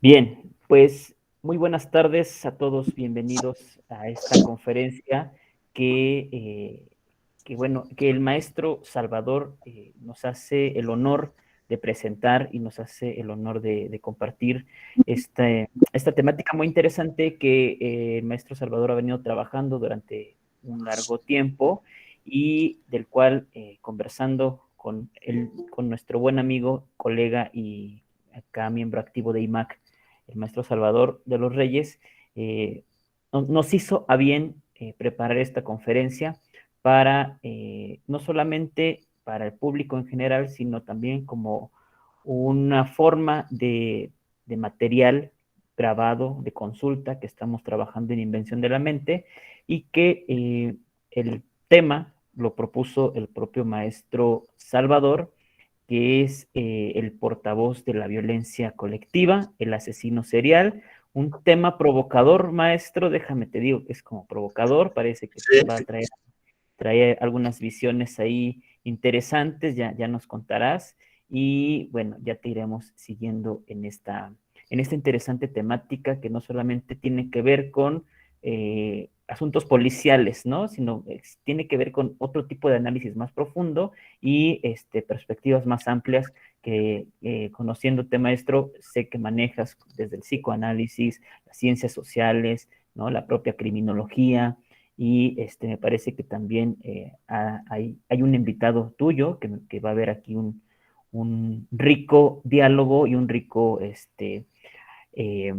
Bien, pues muy buenas tardes a todos, bienvenidos a esta conferencia que el maestro Salvador nos hace el honor de presentar y nos hace el honor de compartir esta temática muy interesante que el maestro Salvador ha venido trabajando durante un largo tiempo y del cual conversando con nuestro buen amigo, colega y acá miembro activo de IMAC, el maestro Salvador de los Reyes, nos hizo a bien preparar esta conferencia para no solamente para el público en general, sino también como una forma de material grabado, de consulta, que estamos trabajando en Invención de la Mente, y que el tema lo propuso el propio maestro Salvador, que es el portavoz de la violencia colectiva, el asesino serial, un tema provocador, maestro, déjame te digo que es como provocador, parece que Sí. va a traer algunas visiones ahí interesantes, ya nos contarás, y bueno, ya te iremos siguiendo en esta interesante temática que no solamente tiene que ver con asuntos policiales, ¿no? Sino tiene que ver con otro tipo de análisis más profundo y perspectivas más amplias que, conociéndote, maestro, sé que manejas desde el psicoanálisis, las ciencias sociales, ¿no? La propia criminología, y me parece que también hay un invitado tuyo que va a haber aquí un rico diálogo y un rico eh,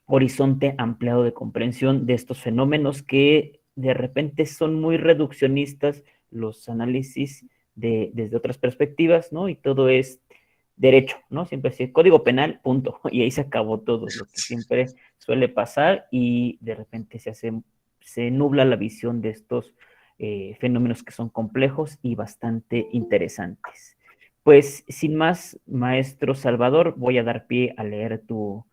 horizonte ampliado de comprensión de estos fenómenos que de repente son muy reduccionistas los análisis desde otras perspectivas, ¿no? Y todo es derecho, ¿no? Siempre es código penal, punto. Y ahí se acabó todo, lo que siempre suele pasar y de repente se nubla la visión de estos fenómenos que son complejos y bastante interesantes. Pues sin más, maestro Salvador, voy a dar pie a leer tu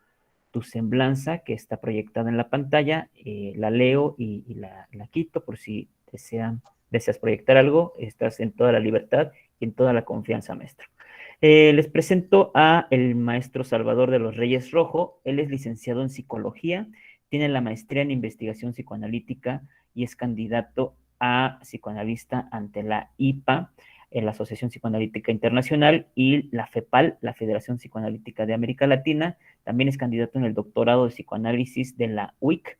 semblanza que está proyectada en la pantalla, la leo y la quito por si deseas proyectar algo, estás en toda la libertad y en toda la confianza, maestro. Les presento a el maestro Salvador de los Reyes Rojo. Él es licenciado en psicología, tiene la maestría en investigación psicoanalítica y es candidato a psicoanalista ante la IPA, en la Asociación Psicoanalítica Internacional, y la FEPAL, la Federación Psicoanalítica de América Latina. También es candidato en el doctorado de psicoanálisis de la UIC.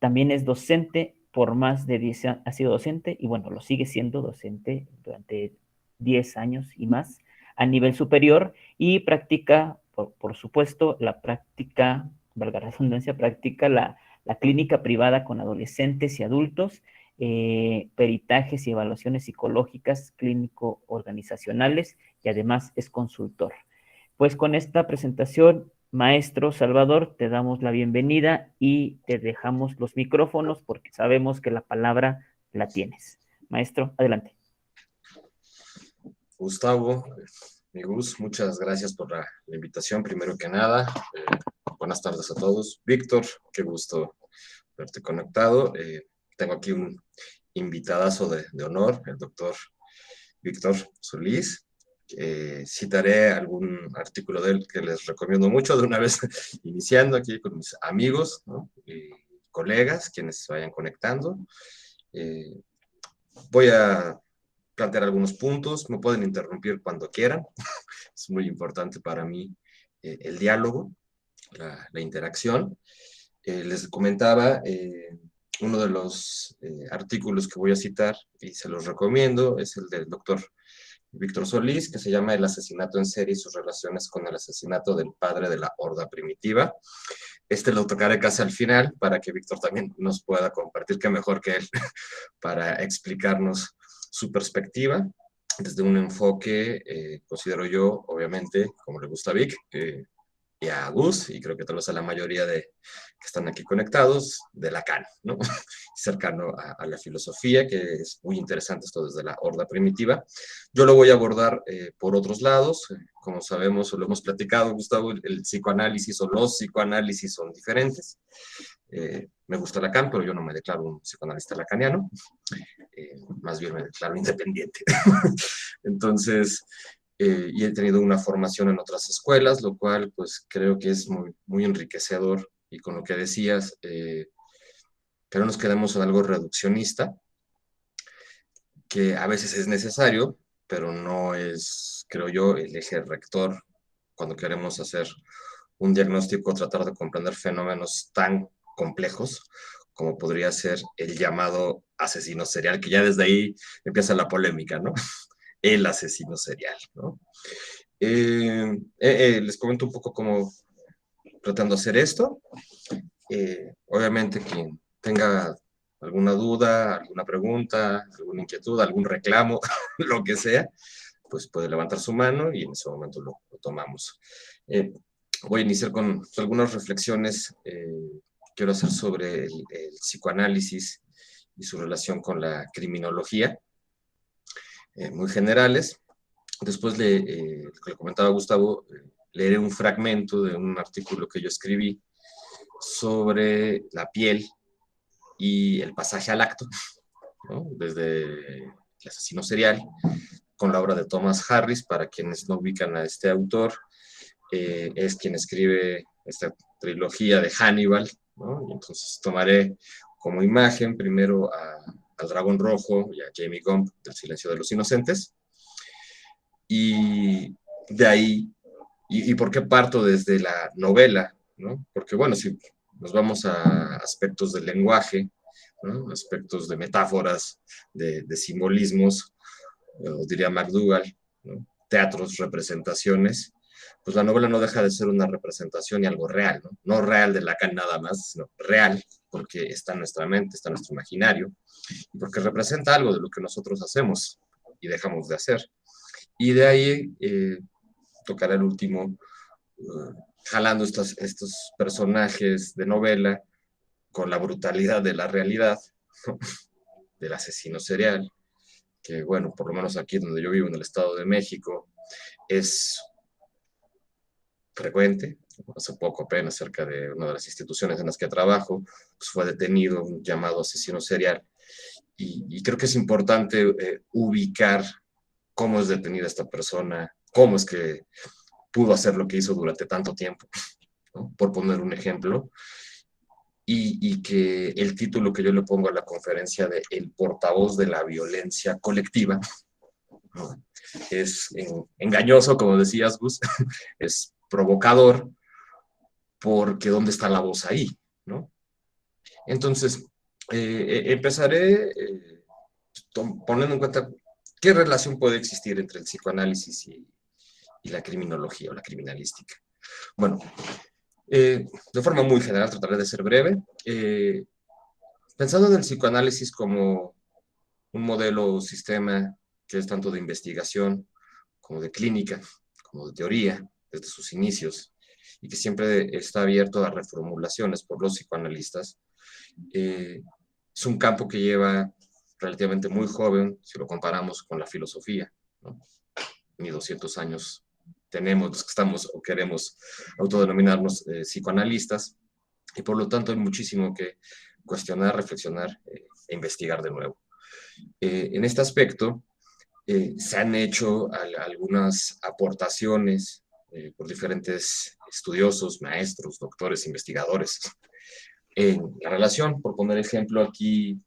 También es docente por más de 10 años, ha sido docente y bueno, lo sigue siendo docente durante 10 años y más a nivel superior, y practica, por supuesto, la práctica, valga la redundancia, practica la clínica privada con adolescentes y adultos, peritajes y evaluaciones psicológicas clínico-organizacionales, y además es consultor. Pues con esta presentación, maestro Salvador, te damos la bienvenida y te dejamos los micrófonos porque sabemos que la palabra la tienes. Maestro, adelante. Gustavo, mi Gus, muchas gracias por la invitación, primero que nada. Buenas tardes a todos. Víctor, qué gusto verte conectado. Tengo aquí un invitadazo de honor, el doctor Víctor Solís. Citaré algún artículo de él que les recomiendo mucho, de una vez iniciando aquí con mis amigos, ¿no? Y colegas, quienes se vayan conectando. Voy a plantear algunos puntos, me pueden interrumpir cuando quieran. Es muy importante para mí el diálogo, la interacción. Les comentaba, uno de los artículos que voy a citar, y se los recomiendo, es el del doctor Víctor Solís, que se llama El asesinato en serie y sus relaciones con el asesinato del padre de la horda primitiva. Lo tocaré casi al final para que Víctor también nos pueda compartir, qué mejor que él, para explicarnos su perspectiva desde un enfoque, considero yo, obviamente, como le gusta a Vic, y a Gus, y creo que tal vez a la mayoría de que están aquí conectados, de Lacan, ¿no? Cercano a la filosofía, que es muy interesante esto desde la horda primitiva. Yo lo voy a abordar por otros lados. Como sabemos, o lo hemos platicado, Gustavo, el psicoanálisis o los psicoanálisis son diferentes. Me gusta Lacan, pero yo no me declaro un psicoanalista lacaniano. Más bien me declaro independiente. Entonces, y he tenido una formación en otras escuelas, lo cual pues creo que es muy, muy enriquecedor. Y con lo que decías, que no nos quedemos en algo reduccionista, que a veces es necesario, pero no es, creo yo, el eje rector cuando queremos hacer un diagnóstico, tratar de comprender fenómenos tan complejos como podría ser el llamado asesino serial, que ya desde ahí empieza la polémica, ¿no? El asesino serial, ¿no? Les comento un poco cómo pretendo hacer esto. Obviamente quien tenga alguna duda, alguna pregunta, alguna inquietud, algún reclamo, lo que sea, pues puede levantar su mano y en ese momento lo tomamos. Voy a iniciar con algunas reflexiones que quiero hacer sobre el psicoanálisis y su relación con la criminología, muy generales. Después le comentaba a Gustavo, leeré un fragmento de un artículo que yo escribí sobre la piel y el pasaje al acto, ¿no? Desde el asesino serial, con la obra de Thomas Harris. Para quienes no ubican a este autor, es quien escribe esta trilogía de Hannibal, ¿no? Y entonces tomaré como imagen primero al Dragón Rojo y a Jamie Gump del Silencio de los Inocentes, y de ahí, y por qué parto desde la novela, ¿no? Porque bueno, si nos vamos a aspectos del lenguaje, ¿no? Aspectos de metáforas, de simbolismos, diría McDougall, ¿no? Teatros, representaciones, pues la novela no deja de ser una representación y algo real, ¿no? No real de Lacan nada más, sino real, porque está en nuestra mente, está en nuestro imaginario, y porque representa algo de lo que nosotros hacemos y dejamos de hacer. Y de ahí tocará el último, jalando estos personajes de novela con la brutalidad de la realidad, ¿no? Del asesino serial, que bueno, por lo menos aquí donde yo vivo, en el Estado de México, es frecuente. Hace poco apenas, cerca de una de las instituciones en las que trabajo, pues fue detenido un llamado asesino serial. Y creo que es importante ubicar cómo es detenida esta persona, cómo es que pudo hacer lo que hizo durante tanto tiempo, ¿no? Por poner un ejemplo. Y que el título que yo le pongo a la conferencia de El portavoz de la violencia colectiva, ¿no? Es engañoso, como decías, Gus, es provocador, porque ¿dónde está la voz ahí? ¿No? Entonces, empezaré poniendo en cuenta qué relación puede existir entre el psicoanálisis y la criminología o la criminalística. Bueno, de forma muy general, trataré de ser breve. Pensando en el psicoanálisis como un modelo o sistema que es tanto de investigación como de clínica, como de teoría, desde sus inicios, y que siempre está abierto a reformulaciones por los psicoanalistas, es un campo que lleva relativamente muy joven si lo comparamos con la filosofía, ¿no? Ni 200 años tenemos los que estamos o queremos autodenominarnos psicoanalistas, y por lo tanto hay muchísimo que cuestionar, reflexionar e investigar de nuevo. En este aspecto, se han hecho algunas aportaciones por diferentes estudiosos, maestros, doctores, investigadores en la relación. Por poner ejemplo aquí,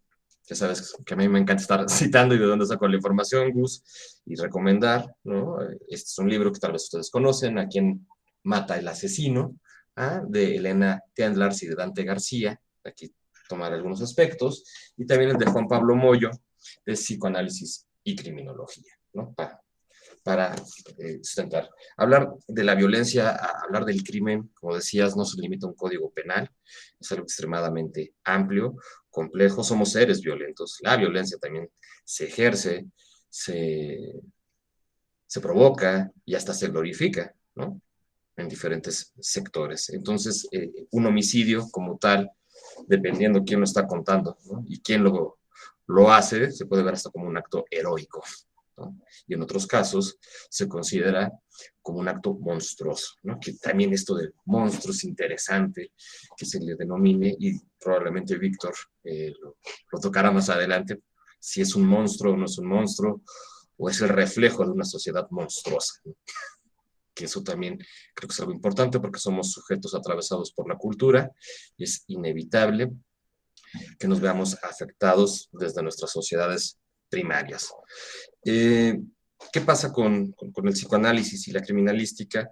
ya sabes que a mí me encanta estar citando y de dónde saco la información, Gus, y recomendar, ¿no? Este es un libro que tal vez ustedes conocen, A quién mata el asesino, ¿ah? De Elena Tendlars y de Dante García. Aquí tomar algunos aspectos, y también el de Juan Pablo Moyo, de Psicoanálisis y Criminología, ¿no? Para sustentar. Hablar de la violencia, hablar del crimen, como decías, no se limita a un código penal, es algo extremadamente amplio, complejo, somos seres violentos, la violencia también se ejerce, se provoca y hasta se glorifica, ¿no? En diferentes sectores. Entonces, un homicidio como tal, dependiendo quién lo está contando, ¿no? Y quién lo hace, se puede ver hasta como un acto heroico, ¿no? Y en otros casos se considera como un acto monstruoso, ¿no? Que también esto de monstruo es interesante que se le denomine, y probablemente Víctor lo tocará más adelante, si es un monstruo o no es un monstruo, o es el reflejo de una sociedad monstruosa, ¿no? Que eso también creo que es algo importante porque somos sujetos atravesados por la cultura y es inevitable que nos veamos afectados desde nuestras sociedades primarias. ¿Qué pasa con el psicoanálisis y la criminalística?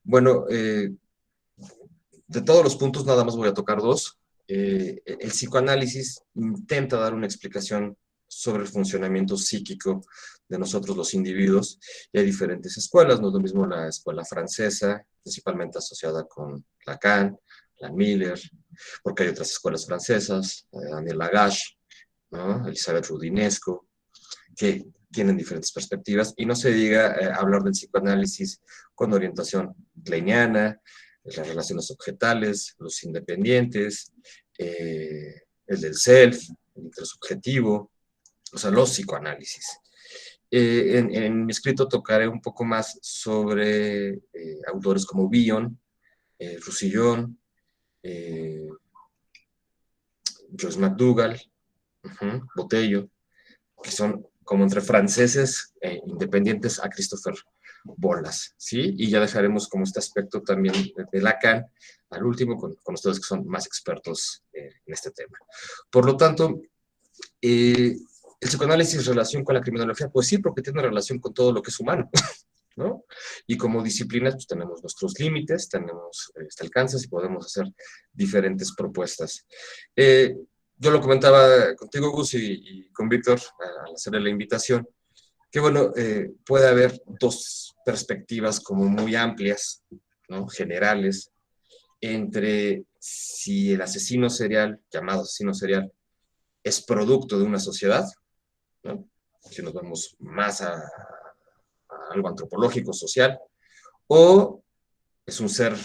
Bueno, de todos los puntos nada más voy a tocar dos. El psicoanálisis intenta dar una explicación sobre el funcionamiento psíquico de nosotros los individuos, y hay diferentes escuelas, no es lo mismo la escuela francesa, principalmente asociada con Lacan, la Miller, porque hay otras escuelas francesas, Daniel Lagache, ¿no? Elizabeth Rudinesco, que tienen diferentes perspectivas, y no se diga hablar del psicoanálisis con orientación kleiniana, las relaciones objetales, los independientes, el del self, el intersubjetivo, o sea, los psicoanálisis. En mi escrito tocaré un poco más sobre autores como Villon, Roussillon, Joyce McDougall, Botello, que son como entre franceses independientes a Christopher Bolas, ¿sí? Y ya dejaremos como este aspecto también de Lacan al último con ustedes que son más expertos en este tema. Por lo tanto, el psicoanálisis en relación con la criminología, pues sí, porque tiene relación con todo lo que es humano, ¿no? Y como disciplinas, pues tenemos nuestros límites, tenemos alcances y podemos hacer diferentes propuestas. Yo lo comentaba contigo, Gus, y con Víctor al hacerle la invitación, que bueno, puede haber dos perspectivas como muy amplias, ¿no? Generales, entre si el asesino serial, llamado asesino serial, es producto de una sociedad, ¿no? Si nos vamos más a algo antropológico, social, o es un ser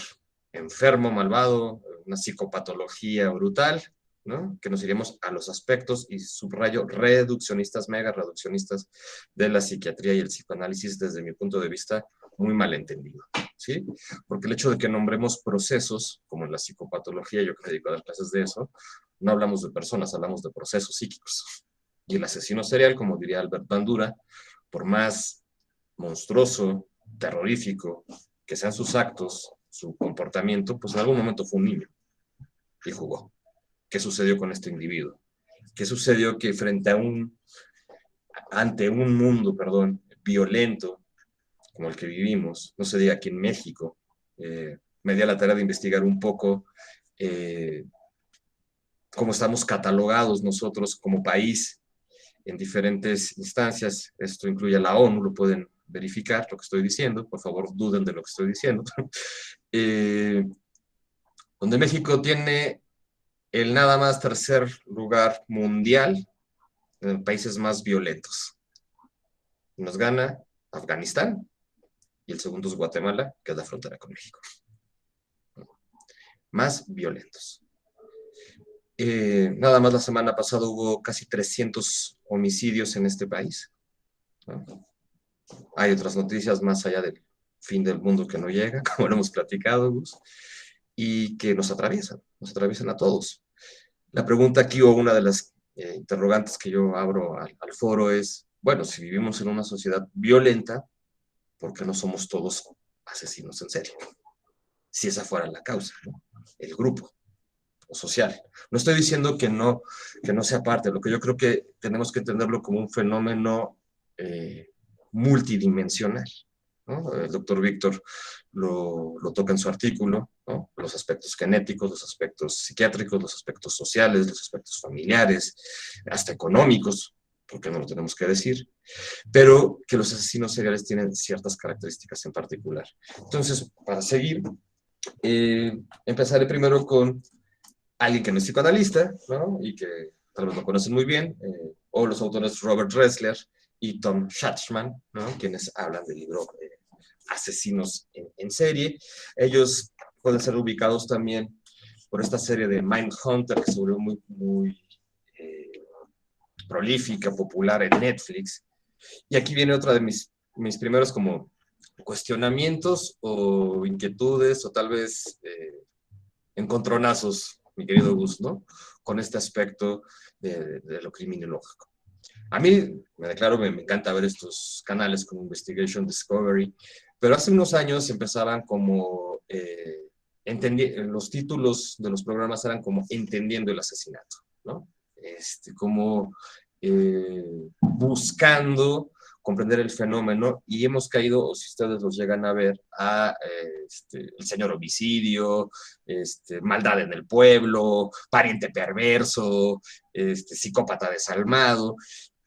enfermo, malvado, una psicopatología brutal, ¿no? Que nos iremos a los aspectos, y subrayo, reduccionistas, mega reduccionistas de la psiquiatría y el psicoanálisis, desde mi punto de vista, muy malentendido, ¿sí? Porque el hecho de que nombremos procesos, como en la psicopatología, yo que me dedico a dar clases de eso, no hablamos de personas, hablamos de procesos psíquicos. Y el asesino serial, como diría Albert Bandura, por más monstruoso, terrorífico que sean sus actos, su comportamiento, pues en algún momento fue un niño y jugó. ¿Qué sucedió con este individuo? ¿Qué sucedió que ante un mundo, perdón, violento como el que vivimos, no se diga aquí en México, me di a la tarea de investigar un poco cómo estamos catalogados nosotros como país en diferentes instancias? Esto incluye a la ONU, lo pueden verificar lo que estoy diciendo, por favor duden de lo que estoy diciendo, donde México tiene el nada más tercer lugar mundial en países más violentos. Nos gana Afganistán y el segundo es Guatemala, que es la frontera con México. Más violentos. Nada más la semana pasada hubo casi 300 homicidios en este país, ¿no? Hay otras noticias más allá del fin del mundo que no llega, como lo hemos platicado, Gus, y que nos atraviesan a todos. La pregunta aquí, o una de las interrogantes que yo abro al foro es, bueno, si vivimos en una sociedad violenta, ¿por qué no somos todos asesinos en serie? Si esa fuera la causa, ¿no? El grupo o social. No estoy diciendo que no sea parte, lo que yo creo que tenemos que entenderlo como un fenómeno multidimensional, ¿no? El doctor Víctor lo toca en su artículo, ¿no? Los aspectos genéticos, los aspectos psiquiátricos, los aspectos sociales, los aspectos familiares, hasta económicos, porque no lo tenemos que decir, pero que los asesinos seriales tienen ciertas características en particular. Entonces, para seguir, empezaré primero con alguien que no es psicoanalista, ¿no? Y que tal vez lo conocen muy bien, o los autores Robert Ressler y Tom Schatman, ¿no? Quienes hablan del libro Asesinos en serie. Ellos pueden ser ubicados también por esta serie de Mindhunter, que se volvió muy prolífica, popular en Netflix. Y aquí viene otra de mis primeros como cuestionamientos o inquietudes, o tal vez encontronazos, mi querido Gus, ¿no? Con este aspecto de lo criminológico. A mí, me declaro, me encanta ver estos canales como Investigation Discovery, pero hace unos años empezaban como, los títulos de los programas eran como Entendiendo el asesinato, ¿no? Como buscando comprender el fenómeno y hemos caído, o si ustedes los llegan a ver, a el señor homicidio, maldad en el pueblo, pariente perverso, psicópata desalmado.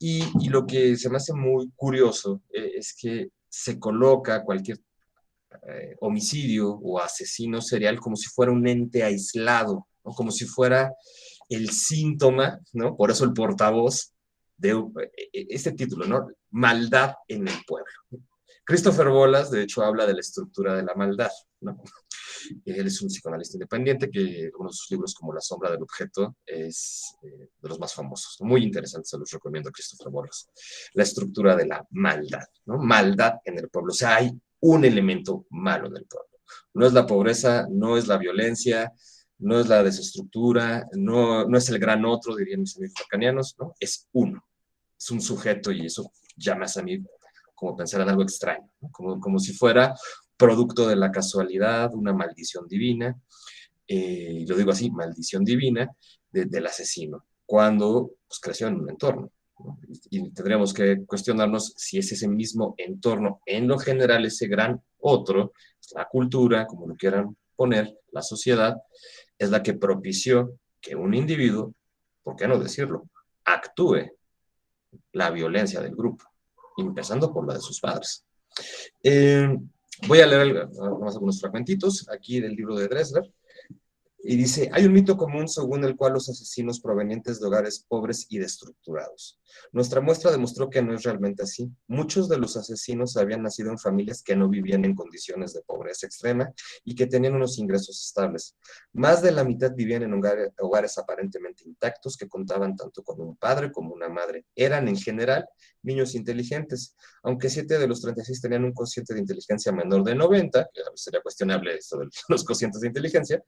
Y lo que se me hace muy curioso es que se coloca cualquier homicidio o asesino serial como si fuera un ente aislado, ¿no? Como si fuera el síntoma, ¿no? Por eso el portavoz de este título, ¿no? Maldad en el pueblo. Christopher Bolas, de hecho, habla de la estructura de la maldad, ¿no? Él es un psicoanalista independiente que uno de sus libros, como La sombra del objeto, es de los más famosos. Muy interesante, se los recomiendo a Christopher Bolas. La estructura de la maldad, ¿no? Maldad en el pueblo. O sea, hay un elemento malo en el pueblo. No es la pobreza, no es la violencia, no es la desestructura, no es el gran otro, dirían mis amigos lacanianos, ¿no? Es uno. Es un sujeto y eso ya me hace a mí como pensar en algo extraño, ¿no? Como si fuera producto de la casualidad, una maldición divina, lo digo así, maldición divina del asesino, cuando pues, creció en un entorno, ¿no? Y tendríamos que cuestionarnos si es ese mismo entorno, en lo general ese gran otro, la cultura, como lo quieran poner, la sociedad, es la que propició que un individuo, ¿por qué no decirlo?, actúe la violencia del grupo, empezando por la de sus padres. Eh, Voy a leer más algunos fragmentitos aquí del libro de Dressler. Y dice, hay un mito común según el cual los asesinos provenientes de hogares pobres y destructurados. Nuestra muestra demostró que no es realmente así. Muchos de los asesinos habían nacido en familias que no vivían en condiciones de pobreza extrema y que tenían unos ingresos estables. Más de la mitad vivían en hogares aparentemente intactos que contaban tanto con un padre como una madre. Eran en general niños inteligentes, aunque 7 de los 36 tenían un cociente de inteligencia menor de 90, que sería cuestionable esto de los cocientes de inteligencia.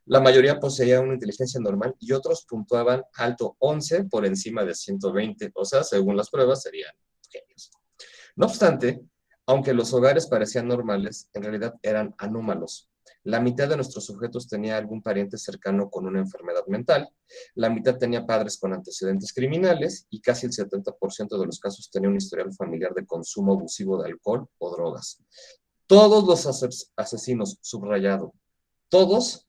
La mayoría poseía una inteligencia normal y otros puntuaban alto 11 por encima de 120, o sea, según las pruebas serían genios. No obstante, aunque los hogares parecían normales, en realidad eran anómalos. La mitad de nuestros sujetos tenía algún pariente cercano con una enfermedad mental, la mitad tenía padres con antecedentes criminales y casi el 70% de los casos tenía un historial familiar de consumo abusivo de alcohol o drogas. Todos los asesinos, subrayado, todos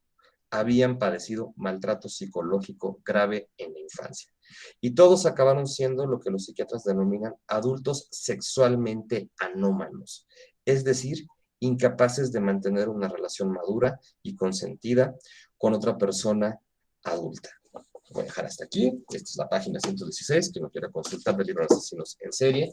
habían padecido maltrato psicológico grave en la infancia. Y todos acabaron siendo lo que los psiquiatras denominan adultos sexualmente anómalos, es decir, incapaces de mantener una relación madura y consentida con otra persona adulta. Voy a dejar hasta aquí. Esta es la página 116, que no quiera consultar del libro de asesinos en serie.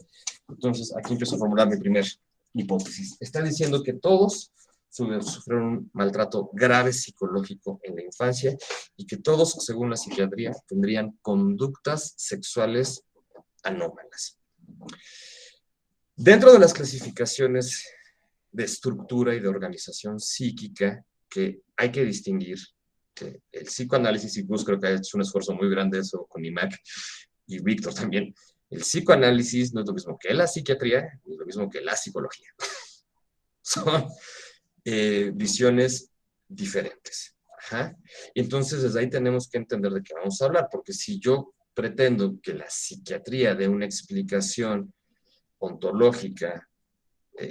Entonces, aquí empiezo a formular mi primer hipótesis. Está diciendo que todos sufrieron un maltrato grave psicológico en la infancia y que todos, según la psiquiatría, tendrían conductas sexuales anómalas. Dentro de las clasificaciones de estructura y de organización psíquica que hay que distinguir, que el psicoanálisis, y Gus creo que ha hecho un esfuerzo muy grande eso con IMAC y Víctor también, el psicoanálisis no es lo mismo que la psiquiatría, ni lo mismo que la psicología. Son visiones diferentes. Ajá. Entonces, desde ahí tenemos que entender de qué vamos a hablar, porque si yo pretendo que la psiquiatría dé una explicación ontológica,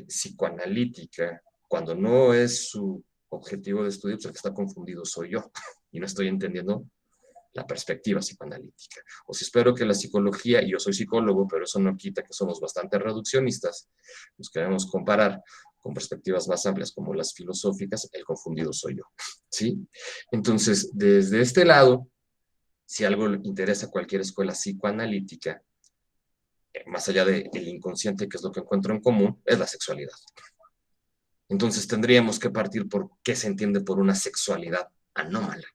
psicoanalítica, cuando no es su objetivo de estudio, pues el que está confundido soy yo y no estoy entendiendo la perspectiva psicoanalítica. O si espero que la psicología, y yo soy psicólogo, pero eso no quita que somos bastante reduccionistas, nos queremos comparar con perspectivas más amplias como las filosóficas, el confundido soy yo, ¿sí? Entonces, desde este lado, si algo le interesa a cualquier escuela psicoanalítica, más allá del inconsciente, que es lo que encuentro en común, es la sexualidad. Entonces tendríamos que partir por qué se entiende por una sexualidad anómala.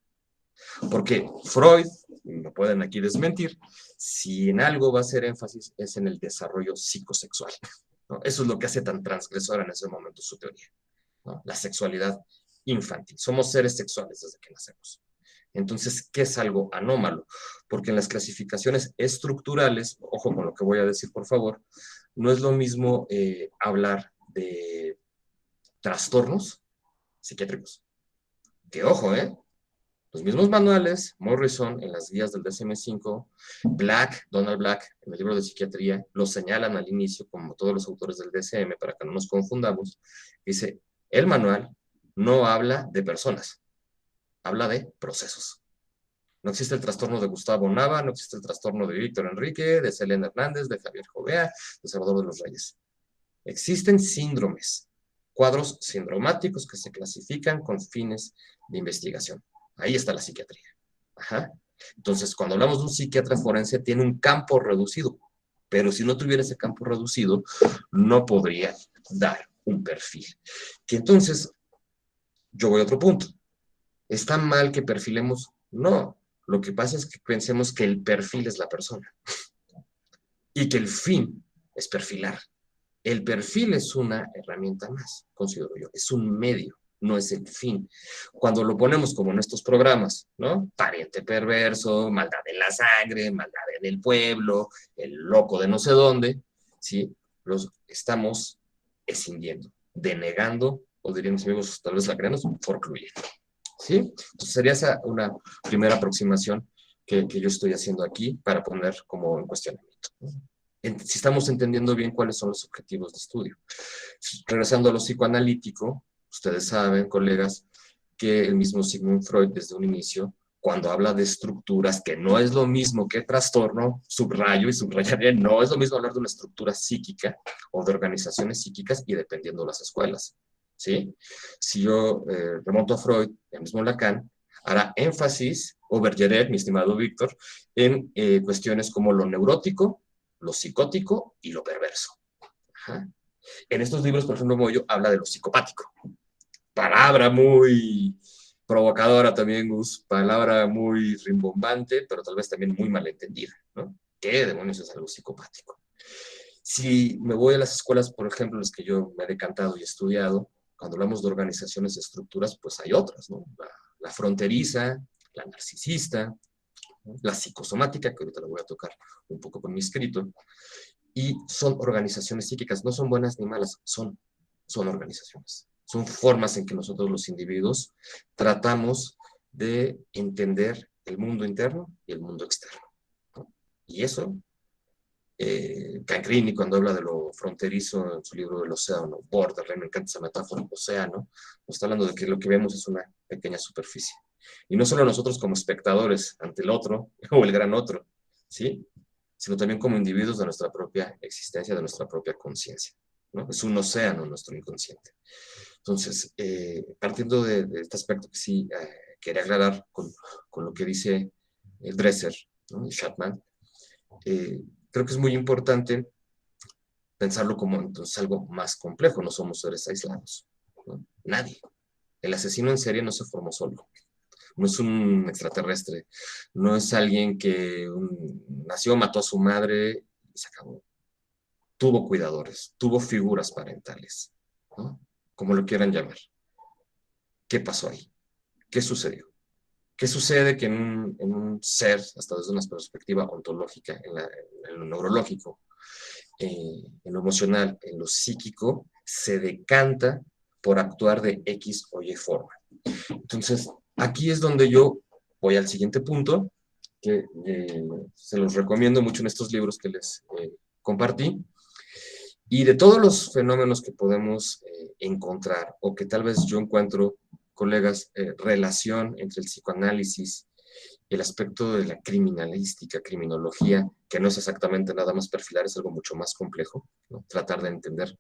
Porque Freud, me pueden aquí desmentir, si en algo va a hacer énfasis es en el desarrollo psicosexual, ¿no? Eso es lo que hace tan transgresora en ese momento su teoría, ¿no? La sexualidad infantil. Somos seres sexuales desde que nacemos. Entonces, ¿qué es algo anómalo? Porque en las clasificaciones estructurales, ojo con lo que voy a decir, por favor, no es lo mismo hablar de trastornos psiquiátricos. Que ojo, los mismos manuales, Morrison en las guías del DSM-5, Donald Black en el libro de psiquiatría, lo señalan al inicio, como todos los autores del DSM, para que no nos confundamos. Dice, el manual no habla de personas, habla de procesos. No existe el trastorno de Gustavo Nava, no existe el trastorno de Víctor Enrique, de Selena Hernández, de Javier Jovea, de Salvador de los Reyes. Existen síndromes, cuadros sindromáticos que se clasifican con fines de investigación. Ahí está la psiquiatría. Ajá. Entonces, cuando hablamos de un psiquiatra forense, tiene un campo reducido, pero si no tuviera ese campo reducido, no podría dar un perfil. Que entonces, yo voy a otro punto. ¿Está mal que perfilemos? No. Lo que pasa es que pensemos que el perfil es la persona y que el fin es perfilar. El perfil es una herramienta más, considero yo, es un medio, no es el fin. Cuando lo ponemos como en estos programas, ¿no? Pariente perverso, maldad en la sangre, maldad en el pueblo, el loco de no sé dónde, ¿sí? Los estamos escindiendo, denegando, o dirían mis amigos, tal vez lacranos, forcluyendo, ¿sí? Entonces sería esa una primera aproximación que yo estoy haciendo aquí para poner como en cuestionamiento, ¿no? Si estamos entendiendo bien cuáles son los objetivos de estudio. Regresando a lo psicoanalítico, ustedes saben, colegas, que el mismo Sigmund Freud desde un inicio, cuando habla de estructuras, que no es lo mismo que trastorno, subrayo y subrayaré, no es lo mismo hablar de una estructura psíquica o de organizaciones psíquicas y dependiendo de las escuelas, ¿sí? Si yo remonto a Freud, el mismo Lacan, hará énfasis, o Bergeret, mi estimado Víctor, en cuestiones como lo neurótico, lo psicótico y lo perverso. Ajá. En estos libros, por ejemplo, Moyo habla de lo psicopático. Palabra muy provocadora también, Gus, palabra muy rimbombante, pero tal vez también muy malentendida, ¿no? ¿Qué demonios es algo psicopático? Si me voy a las escuelas, por ejemplo, las que yo me he decantado y estudiado, cuando hablamos de organizaciones, de estructuras, pues hay otras, ¿no? La fronteriza, la narcisista, ¿no? La psicosomática, que ahorita la voy a tocar un poco con mi escrito, y son organizaciones psíquicas, no son buenas ni malas, son organizaciones. Son formas en que nosotros los individuos tratamos de entender el mundo interno y el mundo externo, ¿no? Y eso, Cancrini cuando habla de lo fronterizo en su libro del océano, Borderline, me encanta esa metáfora, océano, nos está hablando de que lo que vemos es una pequeña superficie. Y no solo nosotros como espectadores ante el otro o el gran otro, ¿sí? Sino también como individuos de nuestra propia existencia, de nuestra propia conciencia, ¿no? Es un océano nuestro inconsciente. Entonces, partiendo de este aspecto que sí quería aclarar con lo que dice Dresser, ¿no? Y Chapman, creo que es muy importante pensarlo como entonces algo más complejo, no somos seres aislados, ¿no? Nadie. El asesino en serie no se formó solo, no es un extraterrestre, no es alguien que nació, mató a su madre y se acabó. Tuvo cuidadores, tuvo figuras parentales, ¿no? Como lo quieran llamar. ¿Qué pasó ahí? ¿Qué sucedió? ¿Qué sucede que en un ser, hasta desde una perspectiva ontológica, en lo neurológico, en lo emocional, en lo psíquico, se decanta por actuar de X o Y forma? Entonces, aquí es donde yo voy al siguiente punto, que se los recomiendo mucho en estos libros que les compartí. Y de todos los fenómenos que podemos encontrar, o que tal vez yo encuentro, colegas, relación entre el psicoanálisis y el aspecto de la criminalística, criminología, que no es exactamente nada más perfilar, es algo mucho más complejo, ¿no? Tratar de entender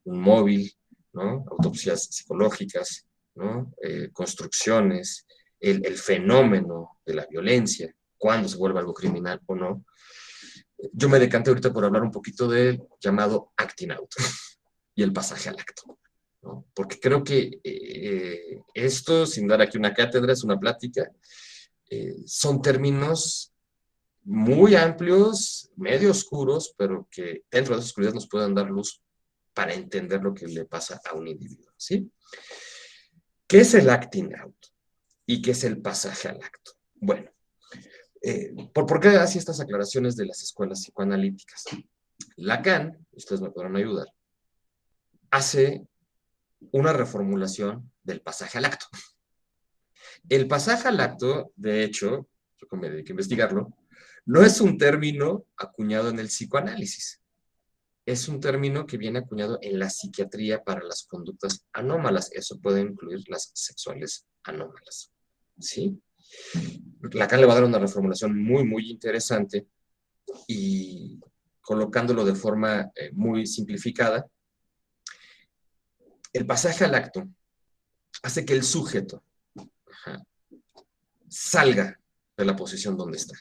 un móvil, ¿no? Autopsias psicológicas, ¿no? Construcciones, el fenómeno de la violencia, cuándo se vuelve algo criminal o no. Yo me decanté ahorita por hablar un poquito del llamado acting out y el pasaje al acto, ¿no? Porque creo que esto, sin dar aquí una cátedra, es una plática, son términos muy amplios, medio oscuros, pero que dentro de esa oscuridad nos pueden dar luz para entender lo que le pasa a un individuo, ¿sí? ¿Qué es el acting out? ¿Y qué es el pasaje al acto? Bueno, ¿por qué hacía estas aclaraciones de las escuelas psicoanalíticas? Lacan, ustedes me podrán ayudar, hace una reformulación del pasaje al acto. El pasaje al acto, de hecho, yo me dediqué a investigarlo, no es un término acuñado en el psicoanálisis. Es un término que viene acuñado en la psiquiatría para las conductas anómalas. Eso puede incluir las sexuales anómalas. ¿Sí? Lacan le va a dar una reformulación muy, muy interesante y colocándolo de forma muy simplificada. El pasaje al acto hace que el sujeto salga de la posición donde está,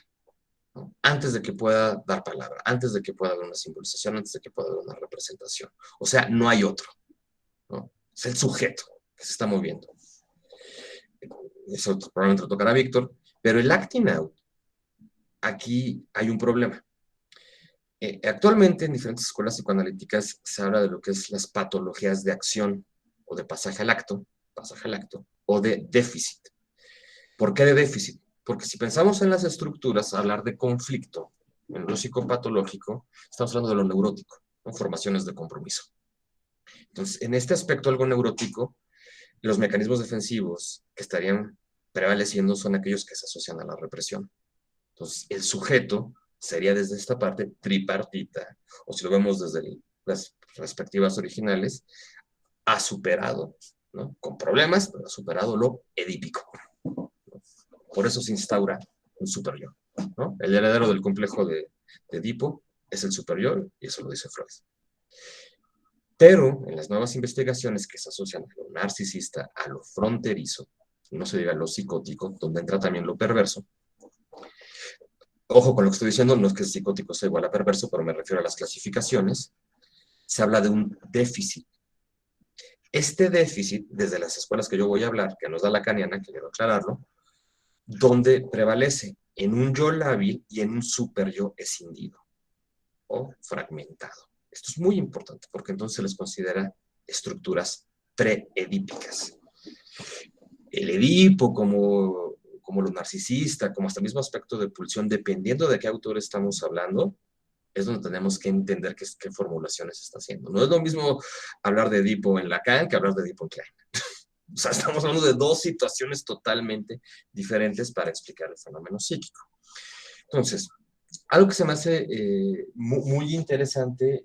¿no? Antes de que pueda dar palabra, antes de que pueda haber una simbolización, antes de que pueda haber una representación. O sea, no hay otro, ¿no? Es el sujeto que se está moviendo. Eso probablemente lo tocará a Víctor, pero el acting out, aquí hay un problema. Actualmente en diferentes escuelas psicoanalíticas se habla de lo que es las patologías de acción o de pasaje al acto, o de déficit. ¿Por qué de déficit? Porque si pensamos en las estructuras, hablar de conflicto en lo psicopatológico, estamos hablando de lo neurótico, ¿no? Formaciones de compromiso. Entonces, en este aspecto algo neurótico, los mecanismos defensivos que estarían prevaleciendo son aquellos que se asocian a la represión. Entonces, el sujeto sería desde esta parte tripartita, o si lo vemos desde las perspectivas originales, ha superado, ¿no? Con problemas, pero ha superado lo edípico. Por eso se instaura un superior, ¿no? El heredero del complejo de Edipo es el superior, y eso lo dice Freud. Pero en las nuevas investigaciones que se asocian a lo narcisista, a lo fronterizo, no se diga lo psicótico, donde entra también lo perverso. Ojo con lo que estoy diciendo, no es que el psicótico sea igual a perverso, pero me refiero a las clasificaciones. Se habla de un déficit. Este déficit, desde las escuelas que yo voy a hablar, que nos da Lacaniana, que quiero aclararlo, donde prevalece en un yo lábil y en un super yo escindido o fragmentado. Esto es muy importante porque entonces se les considera estructuras preedípicas. El Edipo como lo narcisista, como hasta el mismo aspecto de pulsión, dependiendo de qué autor estamos hablando, es donde tenemos que entender qué formulaciones está haciendo. No es lo mismo hablar de Edipo en Lacan que hablar de Edipo en Klein. O sea, estamos hablando de dos situaciones totalmente diferentes para explicar el fenómeno psíquico. Entonces, algo que se me hace muy interesante,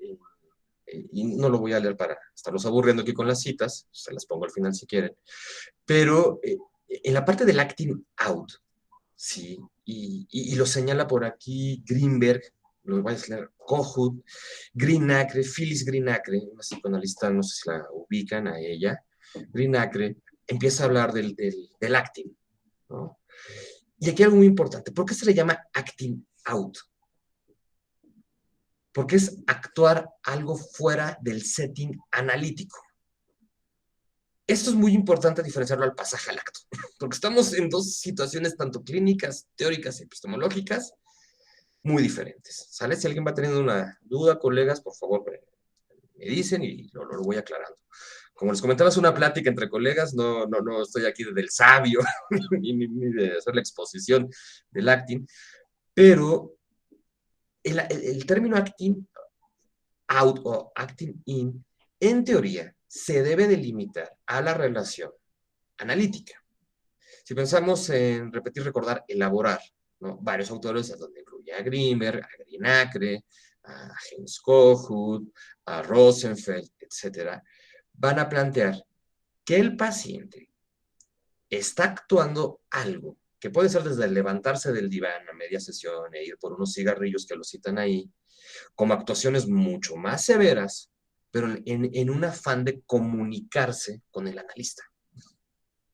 y no lo voy a leer para estarlos aburriendo aquí con las citas, se las pongo al final si quieren, pero en la parte del acting out, ¿sí? Y lo señala por aquí Greenberg, lo voy a leer, Kohut, Greenacre, Phyllis Greenacre, una psicoanalista, no sé si la ubican a ella, Greenacre, empieza a hablar del acting, ¿no? Y aquí algo muy importante, ¿por qué se le llama acting out? Porque es actuar algo fuera del setting analítico. Esto es muy importante diferenciarlo al pasaje al acto, porque estamos en dos situaciones tanto clínicas, teóricas y epistemológicas muy diferentes, ¿sale? Si alguien va teniendo una duda, colegas, por favor, me dicen y lo voy aclarando. Como les comentaba, es una plática entre colegas, no estoy aquí del sabio, ni de hacer la exposición del acting, pero el término acting out o acting in, en teoría, se debe delimitar a la relación analítica. Si pensamos en repetir, recordar, elaborar, ¿no? Varios autores, donde incluye a Greenberg, a Greenacre, a James Kohut, a Rosenfeld, etcétera, van a plantear que el paciente está actuando algo que puede ser desde levantarse del diván a media sesión e ir por unos cigarrillos que lo citan ahí, como actuaciones mucho más severas, pero en un afán de comunicarse con el analista,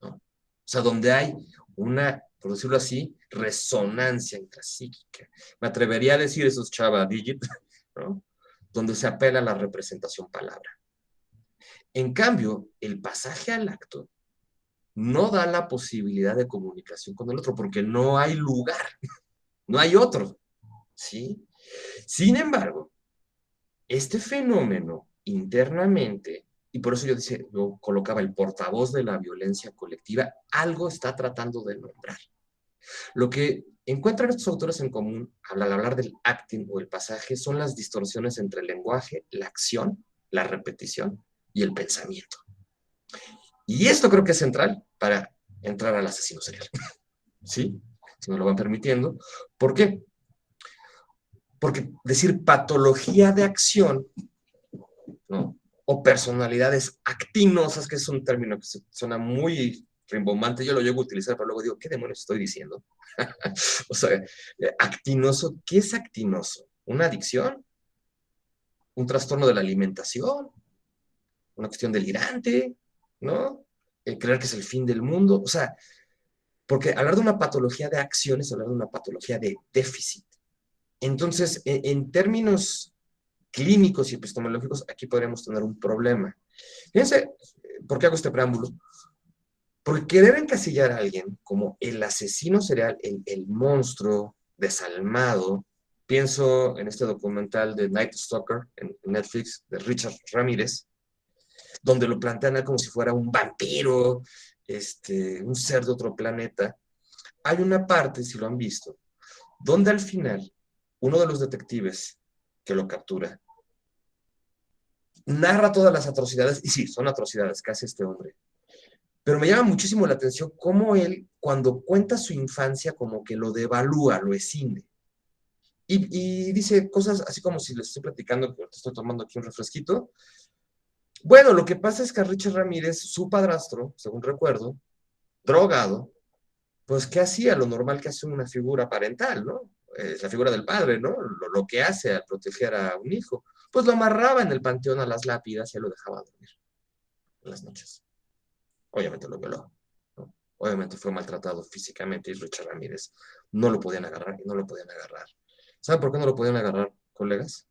¿no? O sea, donde hay una, por decirlo así, resonancia intrapsíquica. Me atrevería a decir, eso es Chava Digit, ¿no? Donde se apela a la representación palabra. En cambio, el pasaje al acto no da la posibilidad de comunicación con el otro porque no hay lugar, no hay otro, ¿sí? Sin embargo, este fenómeno internamente y por eso yo colocaba el portavoz de la violencia colectiva, algo está tratando de nombrar. Lo que encuentran estos autores en común al hablar del acting o el pasaje son las distorsiones entre el lenguaje, la acción, la repetición y el pensamiento. Y esto creo que es central para entrar al asesino serial. ¿Sí? Si me lo van permitiendo. ¿Por qué? Porque decir patología de acción, ¿no? O personalidades actinosas, que es un término que suena muy rimbombante, yo lo llego a utilizar, pero luego digo, ¿qué demonios estoy diciendo? O sea, actinoso, ¿qué es actinoso? ¿Una adicción? ¿Un trastorno de la alimentación? ¿Una cuestión delirante? ¿No? ¿Creer que es el fin del mundo? O sea, porque hablar de una patología de acción es hablar de una patología de déficit. Entonces, en términos clínicos y epistemológicos, aquí podríamos tener un problema. Fíjense, ¿por qué hago este preámbulo? Porque querer encasillar a alguien como el asesino serial, el monstruo desalmado, pienso en este documental de Night Stalker en Netflix, de Richard Ramírez, donde lo plantean como si fuera un vampiro, un ser de otro planeta. Hay una parte, si lo han visto, donde al final uno de los detectives que lo captura narra todas las atrocidades, y sí, son atrocidades que hace este hombre, pero me llama muchísimo la atención cómo él, cuando cuenta su infancia, como que lo devalúa, lo escinde. Y dice cosas así como si les estoy platicando, que estoy tomando aquí un refresquito. Bueno, lo que pasa es que a Richard Ramírez, su padrastro, según recuerdo, drogado, pues ¿qué hacía? Lo normal que hace una figura parental, ¿no? Es la figura del padre, ¿no? Lo que hace al proteger a un hijo. Pues lo amarraba en el panteón a las lápidas y lo dejaba dormir en las noches. Obviamente lo violó, ¿no? Obviamente fue maltratado físicamente y Richard Ramírez no lo podían agarrar y no lo podían agarrar. ¿Saben por qué no lo podían agarrar, colegas?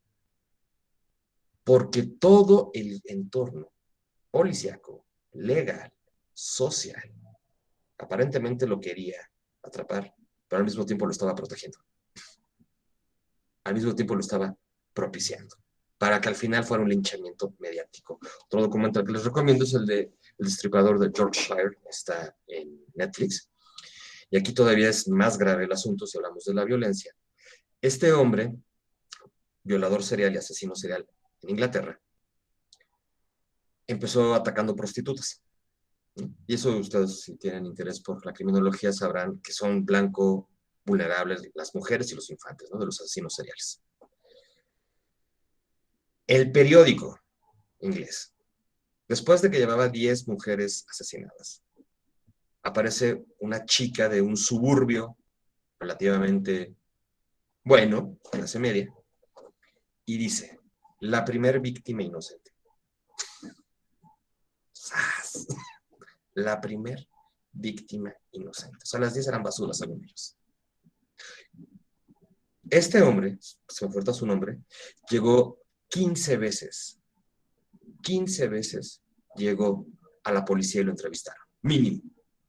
Porque todo el entorno policíaco, legal, social, aparentemente lo quería atrapar, pero al mismo tiempo lo estaba protegiendo. Al mismo tiempo lo estaba propiciando, para que al final fuera un linchamiento mediático. Otro documental que les recomiendo es el de El Destripador de Yorkshire, está en Netflix, y aquí todavía es más grave el asunto si hablamos de la violencia. Este hombre, violador serial y asesino serial en Inglaterra, empezó atacando prostitutas. Y eso ustedes, si tienen interés por la criminología, sabrán que son blanco vulnerables las mujeres y los infantes, ¿no? De los asesinos seriales. El periódico inglés, después de que llevaba 10 mujeres asesinadas, aparece una chica de un suburbio relativamente bueno, clase media, y dice, la primer víctima inocente. ¡Sas! La primer víctima inocente. O sea, las 10 eran basuras, según ellos. Este hombre, se me fue su nombre, llegó 15 veces. 15 veces llegó a la policía y lo entrevistaron. Mínimo.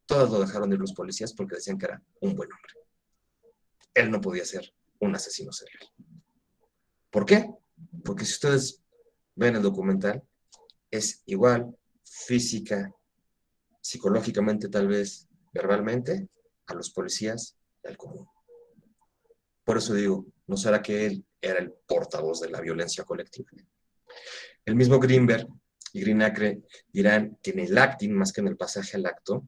Todas lo dejaron ir los policías porque decían que era un buen hombre. Él no podía ser un asesino serial. ¿Por qué? Porque si ustedes ven el documental, es igual física, psicológicamente tal vez, verbalmente, a los policías y al común. Por eso digo, ¿no será que él era el portavoz de la violencia colectiva? El mismo Greenberg y Greenacre dirán que en el acting, más que en el pasaje al acto,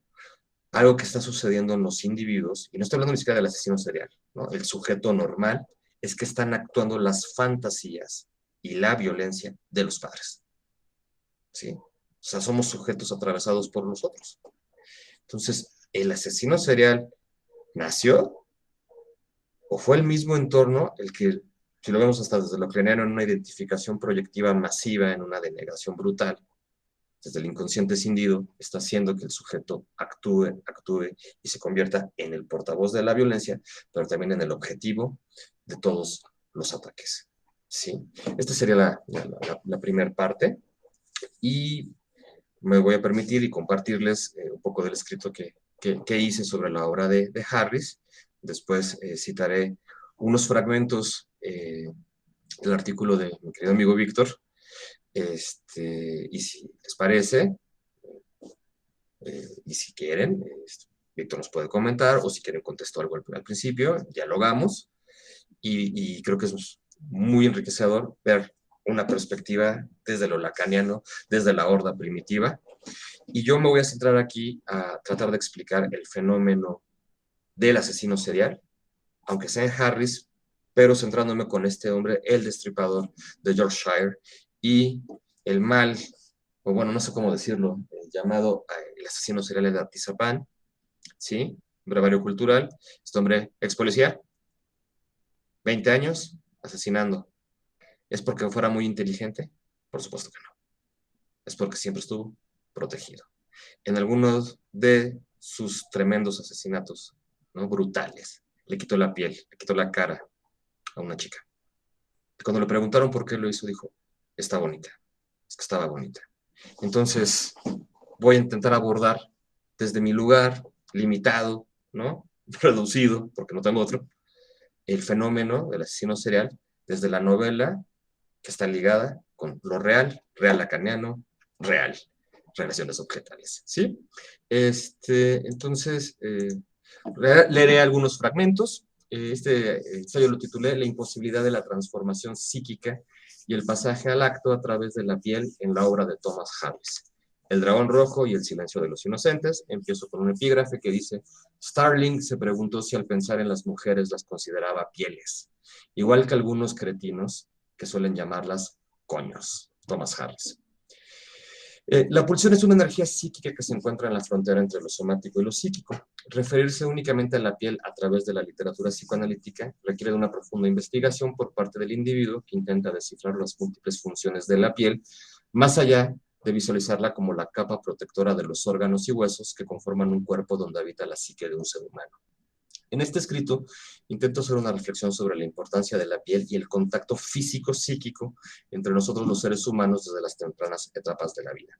algo que está sucediendo en los individuos, y no estoy hablando ni siquiera del asesino serial, ¿no? El sujeto normal, es que están actuando las fantasías y la violencia de los padres. ¿Sí? O sea, somos sujetos atravesados por nosotros. Entonces, ¿el asesino serial nació o fue el mismo entorno el que, si lo vemos hasta desde lo ucraniano, en una identificación proyectiva masiva, en una denegación brutal, desde el inconsciente escindido, está haciendo que el sujeto actúe y se convierta en el portavoz de la violencia, pero también en el objetivo de todos los ataques? ¿Sí? Esta sería la primera parte, y me voy a permitir y compartirles un poco del escrito que hice sobre la obra de Harris. Después citaré unos fragmentos del artículo de mi querido amigo Víctor, Y si les parece, y si quieren, Víctor nos puede comentar, o si quieren contesto algo al principio, dialogamos, y creo que es muy enriquecedor ver una perspectiva desde lo lacaniano, desde la horda primitiva, y yo me voy a centrar aquí a tratar de explicar el fenómeno del asesino serial, aunque sea en Harris, pero centrándome con este hombre, el destripador de Yorkshire, y el mal, o bueno, no sé cómo decirlo, llamado el asesino serial de Atizapán, ¿sí? Brevario cultural, este hombre ex policía, 20 años, asesinando. ¿Es porque fuera muy inteligente? Por supuesto que no. Es porque siempre estuvo protegido. En algunos de sus tremendos asesinatos, ¿no? Brutales, le quitó la piel, le quitó la cara a una chica. Y cuando le preguntaron por qué lo hizo, dijo, está bonita, es que estaba bonita. Entonces, voy a intentar abordar desde mi lugar, limitado, ¿no? Reducido, porque no tengo otro, el fenómeno del asesino serial desde la novela que está ligada con lo real, real lacaniano, real, relaciones objetales, ¿sí? Entonces, leeré algunos fragmentos. Este ensayo lo titulé La imposibilidad de la transformación psíquica y el pasaje al acto a través de la piel en la obra de Thomas Harris. El dragón rojo y el silencio de los inocentes. Empiezo con un epígrafe que dice, Starling se preguntó si al pensar en las mujeres las consideraba pieles, igual que algunos cretinos que suelen llamarlas coños. Thomas Harris. La pulsión es una energía psíquica que se encuentra en la frontera entre lo somático y lo psíquico. Referirse únicamente a la piel a través de la literatura psicoanalítica requiere de una profunda investigación por parte del individuo que intenta descifrar las múltiples funciones de la piel, más allá de visualizarla como la capa protectora de los órganos y huesos que conforman un cuerpo donde habita la psique de un ser humano. En este escrito intento hacer una reflexión sobre la importancia de la piel y el contacto físico-psíquico entre nosotros los seres humanos desde las tempranas etapas de la vida.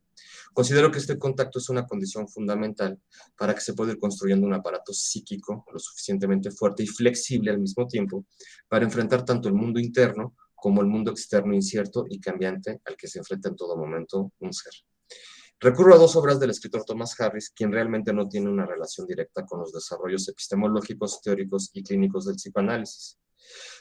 Considero que este contacto es una condición fundamental para que se pueda ir construyendo un aparato psíquico lo suficientemente fuerte y flexible al mismo tiempo para enfrentar tanto el mundo interno como el mundo externo incierto y cambiante al que se enfrenta en todo momento un ser. Recurro a dos obras del escritor Thomas Harris, quien realmente no tiene una relación directa con los desarrollos epistemológicos, teóricos y clínicos del psicoanálisis,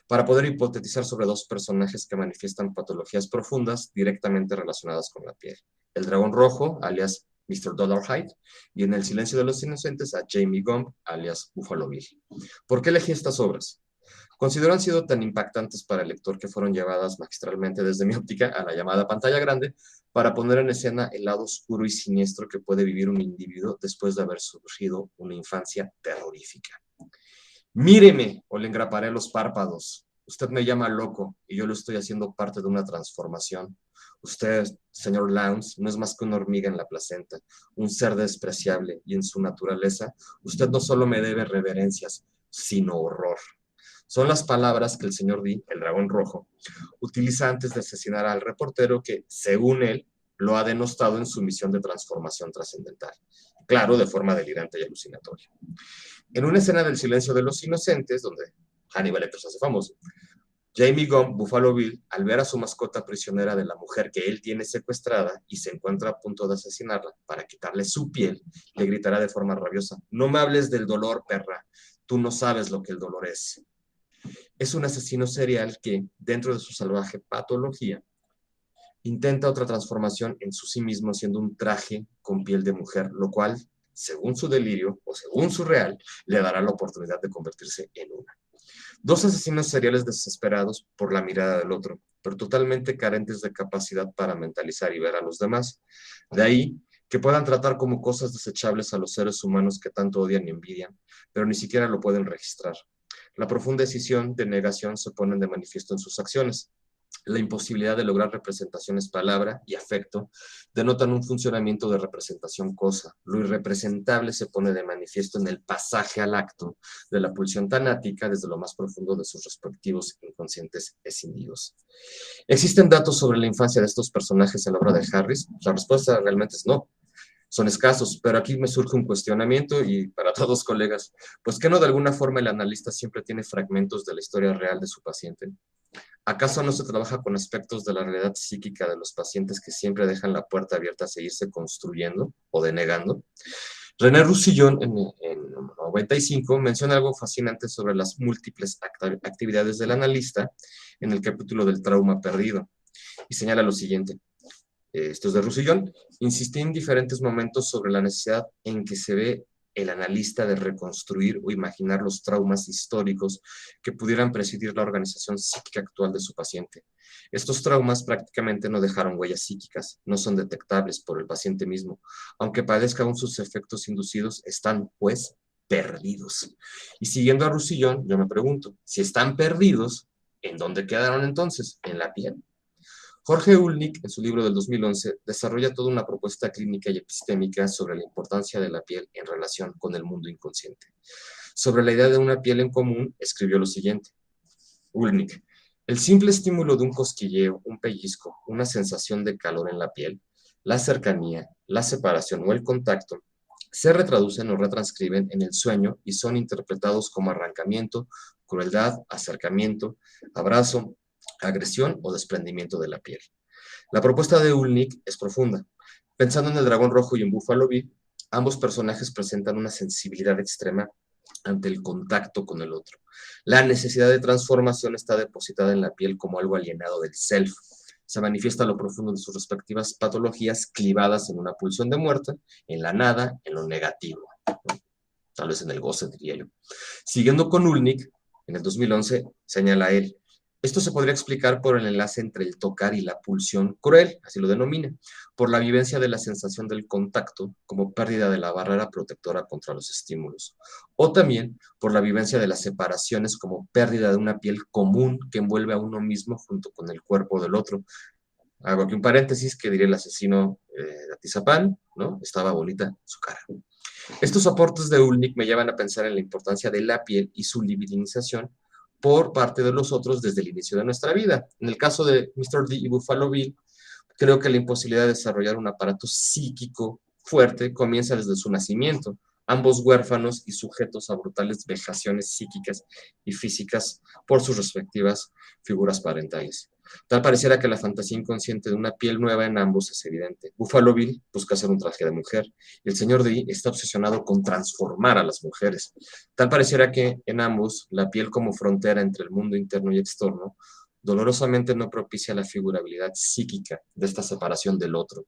para poder hipotetizar sobre dos personajes que manifiestan patologías profundas directamente relacionadas con la piel. El dragón rojo, alias Mr. Dollarhide, y en El silencio de los inocentes a Jamie Gump, alias Buffalo Bill. ¿Por qué elegí estas obras? Considero han sido tan impactantes para el lector que fueron llevadas magistralmente desde mi óptica a la llamada pantalla grande para poner en escena el lado oscuro y siniestro que puede vivir un individuo después de haber sufrido una infancia terrorífica. Míreme o le engraparé los párpados. Usted me llama loco y yo lo estoy haciendo parte de una transformación. Usted, señor Lowndes, no es más que una hormiga en la placenta, un ser despreciable y en su naturaleza, usted no solo me debe reverencias, sino horror. Son las palabras que el señor D, el dragón rojo, utiliza antes de asesinar al reportero que, según él, lo ha denostado en su misión de transformación trascendental. Claro, de forma delirante y alucinatoria. En una escena del silencio de los inocentes, donde Hannibal Lecter se hace famoso, Jamie Gump, Buffalo Bill, al ver a su mascota prisionera de la mujer que él tiene secuestrada y se encuentra a punto de asesinarla para quitarle su piel, le gritará de forma rabiosa, no me hables del dolor, perra, tú no sabes lo que el dolor es. Es un asesino serial que, dentro de su salvaje patología, intenta otra transformación en su sí mismo siendo un traje con piel de mujer, lo cual, según su delirio o según su real, le dará la oportunidad de convertirse en una. Dos asesinos seriales desesperados por la mirada del otro, pero totalmente carentes de capacidad para mentalizar y ver a los demás. De ahí que puedan tratar como cosas desechables a los seres humanos que tanto odian y envidian, pero ni siquiera lo pueden registrar. La profunda decisión de negación se pone de manifiesto en sus acciones. La imposibilidad de lograr representaciones palabra y afecto denotan un funcionamiento de representación cosa. Lo irrepresentable se pone de manifiesto en el pasaje al acto de la pulsión tanática desde lo más profundo de sus respectivos inconscientes escindidos. ¿Existen datos sobre la infancia de estos personajes en la obra de Harris? La respuesta realmente es no. Son escasos, pero aquí me surge un cuestionamiento y para todos colegas, pues que no de alguna forma el analista siempre tiene fragmentos de la historia real de su paciente. ¿Acaso no se trabaja con aspectos de la realidad psíquica de los pacientes que siempre dejan la puerta abierta a seguirse construyendo o denegando? René Roussillon, en 95, menciona algo fascinante sobre las múltiples actividades del analista en el capítulo del trauma perdido, y señala lo siguiente. Esto es de Roussillon: insistí en diferentes momentos sobre la necesidad en que se ve el analista de reconstruir o imaginar los traumas históricos que pudieran presidir la organización psíquica actual de su paciente. Estos traumas prácticamente no dejaron huellas psíquicas, no son detectables por el paciente mismo. Aunque padezca aún sus efectos inducidos, están, pues, perdidos. Y siguiendo a Roussillon, yo me pregunto, si están perdidos, ¿en dónde quedaron entonces? ¿En la piel? Jorge Ulnik, en su libro del 2011, desarrolla toda una propuesta clínica y epistémica sobre la importancia de la piel en relación con el mundo inconsciente. Sobre la idea de una piel en común, escribió lo siguiente. Ulnik: el simple estímulo de un cosquilleo, un pellizco, una sensación de calor en la piel, la cercanía, la separación o el contacto, se retraducen o retranscriben en el sueño y son interpretados como arrancamiento, crueldad, acercamiento, abrazo, agresión o desprendimiento de la piel. La propuesta de Ulnik es profunda. Pensando en el dragón rojo y en Buffalo Bill, ambos personajes presentan una sensibilidad extrema ante el contacto con el otro. La necesidad de transformación está depositada en la piel como algo alienado del self. Se manifiesta a lo profundo de sus respectivas patologías, clivadas en una pulsión de muerte, en la nada, en lo negativo. Tal vez en el goce, diría yo. Siguiendo con Ulnik, en el 2011, señala él: esto se podría explicar por el enlace entre el tocar y la pulsión cruel, así lo denomina, por la vivencia de la sensación del contacto como pérdida de la barrera protectora contra los estímulos, o también por la vivencia de las separaciones como pérdida de una piel común que envuelve a uno mismo junto con el cuerpo del otro. Hago aquí un paréntesis que diría el asesino de Atizapán, ¿no? Estaba bonita su cara. Estos aportes de Ulnik me llevan a pensar en la importancia de la piel y su libidinización por parte de los otros desde el inicio de nuestra vida. En el caso de Mr. D y Buffalo Bill, creo que la imposibilidad de desarrollar un aparato psíquico fuerte comienza desde su nacimiento, ambos huérfanos y sujetos a brutales vejaciones psíquicas y físicas por sus respectivas figuras parentales. Tal pareciera que la fantasía inconsciente de una piel nueva en ambos es evidente. Buffalo Bill busca hacer un traje de mujer y el señor D está obsesionado con transformar a las mujeres. Tal pareciera que en ambos la piel como frontera entre el mundo interno y externo dolorosamente no propicia la figurabilidad psíquica de esta separación del otro.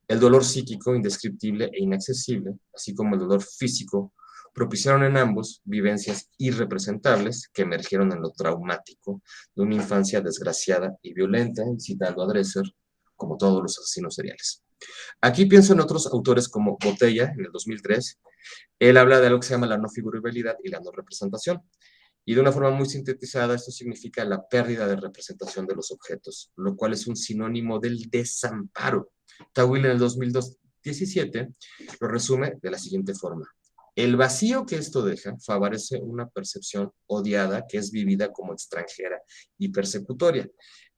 El dolor psíquico, indescriptible e inaccesible, así como el dolor físico, propiciaron en ambos vivencias irrepresentables que emergieron en lo traumático de una infancia desgraciada y violenta, citando a Dresser, como todos los asesinos seriales. Aquí pienso en otros autores como Botella, en el 2003. Él habla de algo que se llama la no figurabilidad y la no representación. Y de una forma muy sintetizada, esto significa la pérdida de representación de los objetos, lo cual es un sinónimo del desamparo. Tawil, en el 2017, lo resume de la siguiente forma: el vacío que esto deja favorece una percepción odiada que es vivida como extranjera y persecutoria.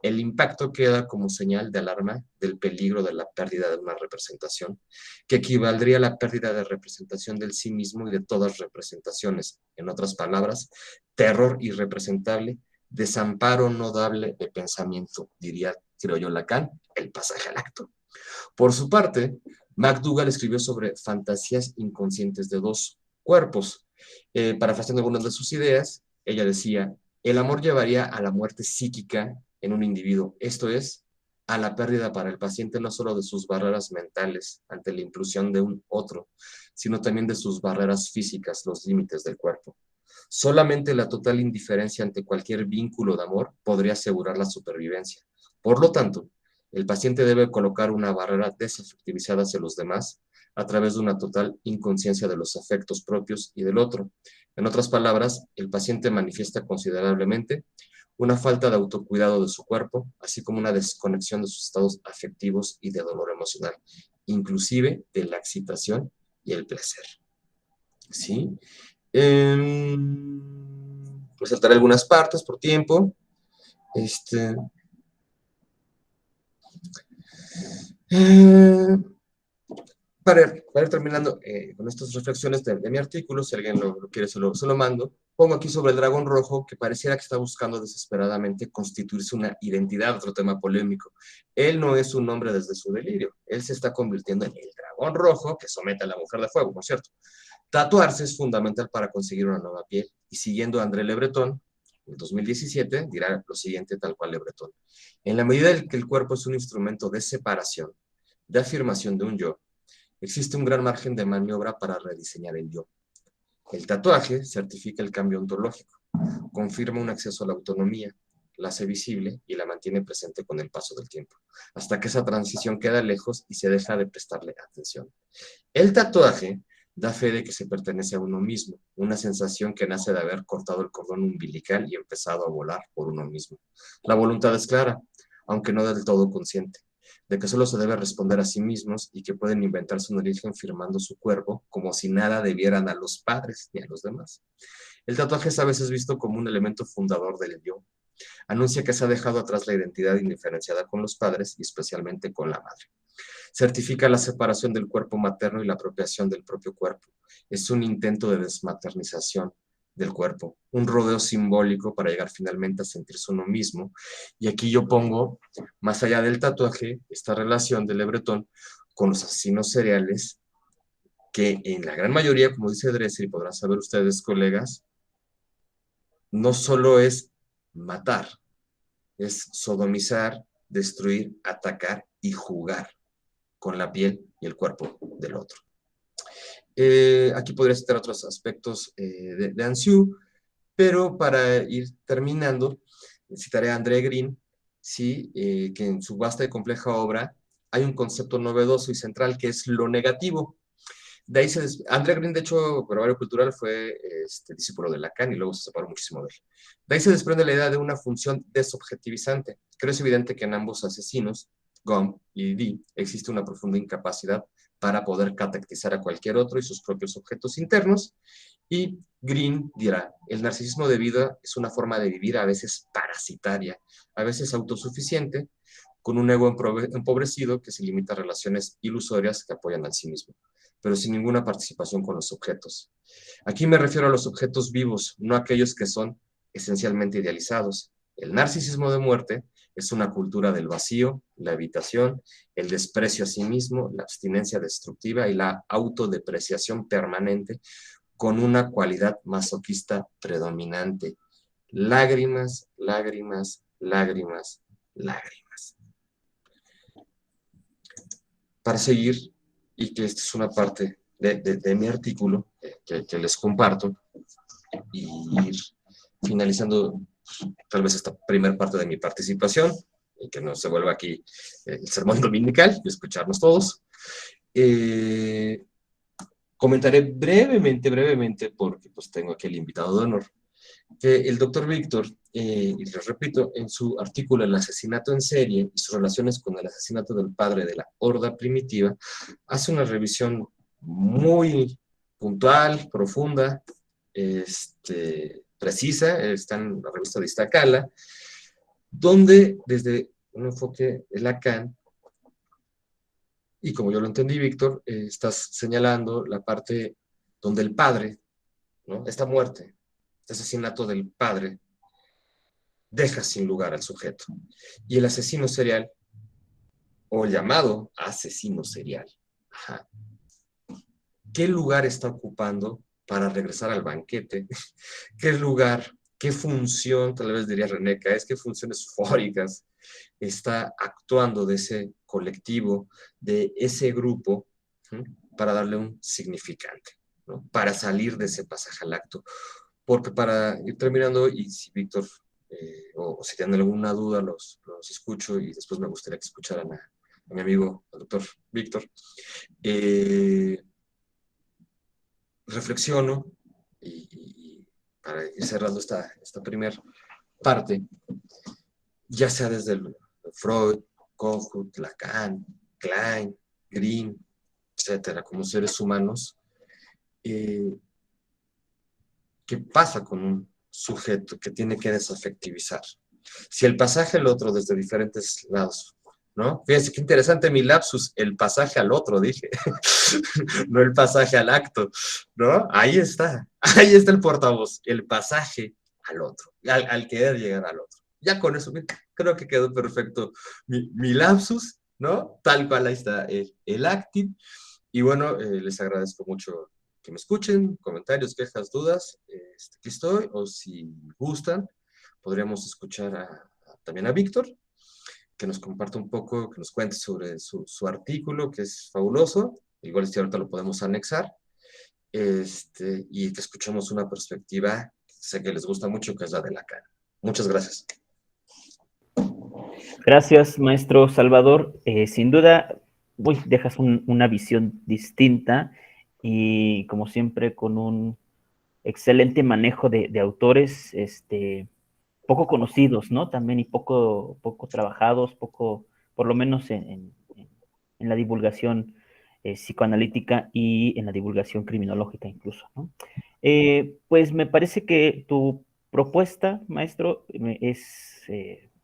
El impacto queda como señal de alarma del peligro de la pérdida de una representación, que equivaldría a la pérdida de representación del sí mismo y de todas representaciones. En otras palabras, terror irrepresentable, desamparo no dable de pensamiento, diría, creo yo, Lacan, el pasaje al acto. Por su parte, McDougall escribió sobre fantasías inconscientes de dos cuerpos. Parafraseando algunas de sus ideas, ella decía: el amor llevaría a la muerte psíquica en un individuo, esto es, a la pérdida para el paciente no solo de sus barreras mentales ante la intrusión de un otro, sino también de sus barreras físicas, los límites del cuerpo. Solamente la total indiferencia ante cualquier vínculo de amor podría asegurar la supervivencia. Por lo tanto, el paciente debe colocar una barrera desafectivizada hacia los demás a través de una total inconsciencia de los afectos propios y del otro. En otras palabras, el paciente manifiesta considerablemente una falta de autocuidado de su cuerpo, así como una desconexión de sus estados afectivos y de dolor emocional, inclusive de la excitación y el placer. ¿Sí? Resaltaré algunas partes por tiempo. para ir terminando con estas reflexiones de mi artículo, si alguien lo quiere, se lo mando. Pongo aquí sobre el dragón rojo que pareciera que está buscando desesperadamente constituirse una identidad, otro tema polémico. Él no es un hombre desde su delirio, él se está convirtiendo en el dragón rojo que somete a la mujer de fuego, por cierto. Tatuarse es fundamental para conseguir una nueva piel, y siguiendo a André Le Breton, en 2017, dirá lo siguiente tal cual Le Breton. En la medida en que el cuerpo es un instrumento de separación, de afirmación de un yo, existe un gran margen de maniobra para rediseñar el yo. El tatuaje certifica el cambio ontológico, confirma un acceso a la autonomía, la hace visible y la mantiene presente con el paso del tiempo, hasta que esa transición queda lejos y se deja de prestarle atención. El tatuaje da fe de que se pertenece a uno mismo, una sensación que nace de haber cortado el cordón umbilical y empezado a volar por uno mismo. La voluntad es clara, aunque no del todo consciente, de que solo se debe responder a sí mismos y que pueden inventarse un origen firmando su cuerpo como si nada debieran a los padres ni a los demás. El tatuaje es a veces visto como un elemento fundador del yo. Anuncia que se ha dejado atrás la identidad indiferenciada con los padres y especialmente con la madre. Certifica la separación del cuerpo materno y la apropiación del propio cuerpo. Es un intento de desmaternización del cuerpo, un rodeo simbólico para llegar finalmente a sentirse uno mismo. Y aquí yo pongo, más allá del tatuaje, esta relación de Le Breton con los asesinos seriales, que en la gran mayoría, como dice Dresser, y podrán saber ustedes, colegas, no solo es matar, es sodomizar, destruir, atacar y jugar con la piel y el cuerpo del otro. Aquí podría citar otros aspectos de Ansiu, pero para ir terminando, citaré a André Green, ¿sí? Que en su vasta y compleja obra hay un concepto novedoso y central que es lo negativo. De ahí André Green, de hecho, Brevario Cultural, fue discípulo de Lacan y luego se separó muchísimo de él. De ahí se desprende la idea de una función desobjetivizante. Creo es evidente que en ambos asesinos, Gump y Dee, existe una profunda incapacidad para poder catequizar a cualquier otro y sus propios objetos internos. Y Green dirá, el narcisismo de vida es una forma de vivir a veces parasitaria, a veces autosuficiente, con un ego empobrecido que se limita a relaciones ilusorias que apoyan al sí mismo, pero sin ninguna participación con los objetos. Aquí me refiero a los objetos vivos, no a aquellos que son esencialmente idealizados. El narcisismo de muerte es una cultura del vacío, la evitación, el desprecio a sí mismo, la abstinencia destructiva y la autodepreciación permanente con una cualidad masoquista predominante. Lágrimas, lágrimas, lágrimas, lágrimas. Para seguir, y que esta es una parte de mi artículo que les comparto, y ir finalizando tal vez esta primera parte de mi participación, y que no se vuelva aquí el sermón dominical y escucharnos todos. Comentaré brevemente, porque pues tengo aquí el invitado de honor, que el doctor Víctor, y les repito, en su artículo El asesinato en serie y sus relaciones con el asesinato del padre de la horda primitiva, hace una revisión muy puntual, profunda, precisa, está en la revista de Iztacala, donde desde un enfoque de Lacan, y como yo lo entendí, Víctor, estás señalando la parte donde el padre, ¿no? Esta muerte, este asesinato del padre, deja sin lugar al sujeto. Y el asesino serial, o el llamado asesino serial, ajá, ¿qué lugar está ocupando para regresar al banquete? ¿Qué lugar, qué función, tal vez diría René Caes, qué funciones fóricas está actuando de ese colectivo, de ese grupo, ¿sí? Para darle un significante, ¿no? Para salir de ese pasaje al acto? Porque para ir terminando, y si Víctor, o si tienen alguna duda, los escucho y después me gustaría que escucharan a mi amigo, al doctor Víctor. Reflexiono y para ir cerrando esta primera parte, ya sea desde Freud, Kohut, Lacan, Klein, Green, etcétera, como seres humanos, ¿qué pasa con un sujeto que tiene que desafectivizar? Si el pasaje al otro desde diferentes lados ¿no? Fíjense qué interesante mi lapsus, el pasaje al otro, dije, no el pasaje al acto, ¿no? Ahí está el portavoz, el pasaje al otro, al querer llegar al otro. Ya con eso, creo que quedó perfecto mi lapsus, ¿no? Tal cual ahí está el acting. Y bueno, les agradezco mucho que me escuchen, comentarios, quejas, dudas, aquí estoy, o si gustan, podríamos escuchar también a Víctor, que nos comparte un poco, que nos cuente sobre su artículo, que es fabuloso, igual si ahorita lo podemos anexar, y que escuchemos una perspectiva, sé que les gusta mucho, que es la de Lacan. Muchas gracias. Gracias, maestro Salvador. Sin duda, dejas una visión distinta y, como siempre, con un excelente manejo de autores poco conocidos, ¿no? También y poco trabajados, por lo menos en la divulgación psicoanalítica y en la divulgación criminológica incluso, ¿no? Pues me parece que tu propuesta, maestro,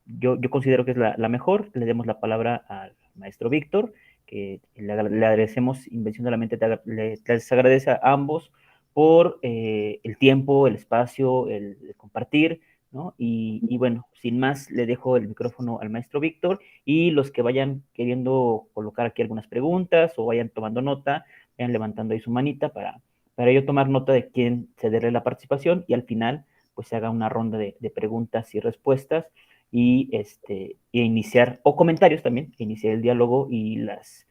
yo considero que es la mejor. Le demos la palabra al maestro Víctor, que le agradecemos invencionalmente, les agradece a ambos por el tiempo, el espacio, el compartir, ¿no? Y bueno, sin más, le dejo el micrófono al maestro Víctor y los que vayan queriendo colocar aquí algunas preguntas o vayan tomando nota, vayan levantando ahí su manita para yo tomar nota de quién cederle la participación y al final pues se haga una ronda de preguntas y respuestas y iniciar, o comentarios también, iniciar el diálogo y las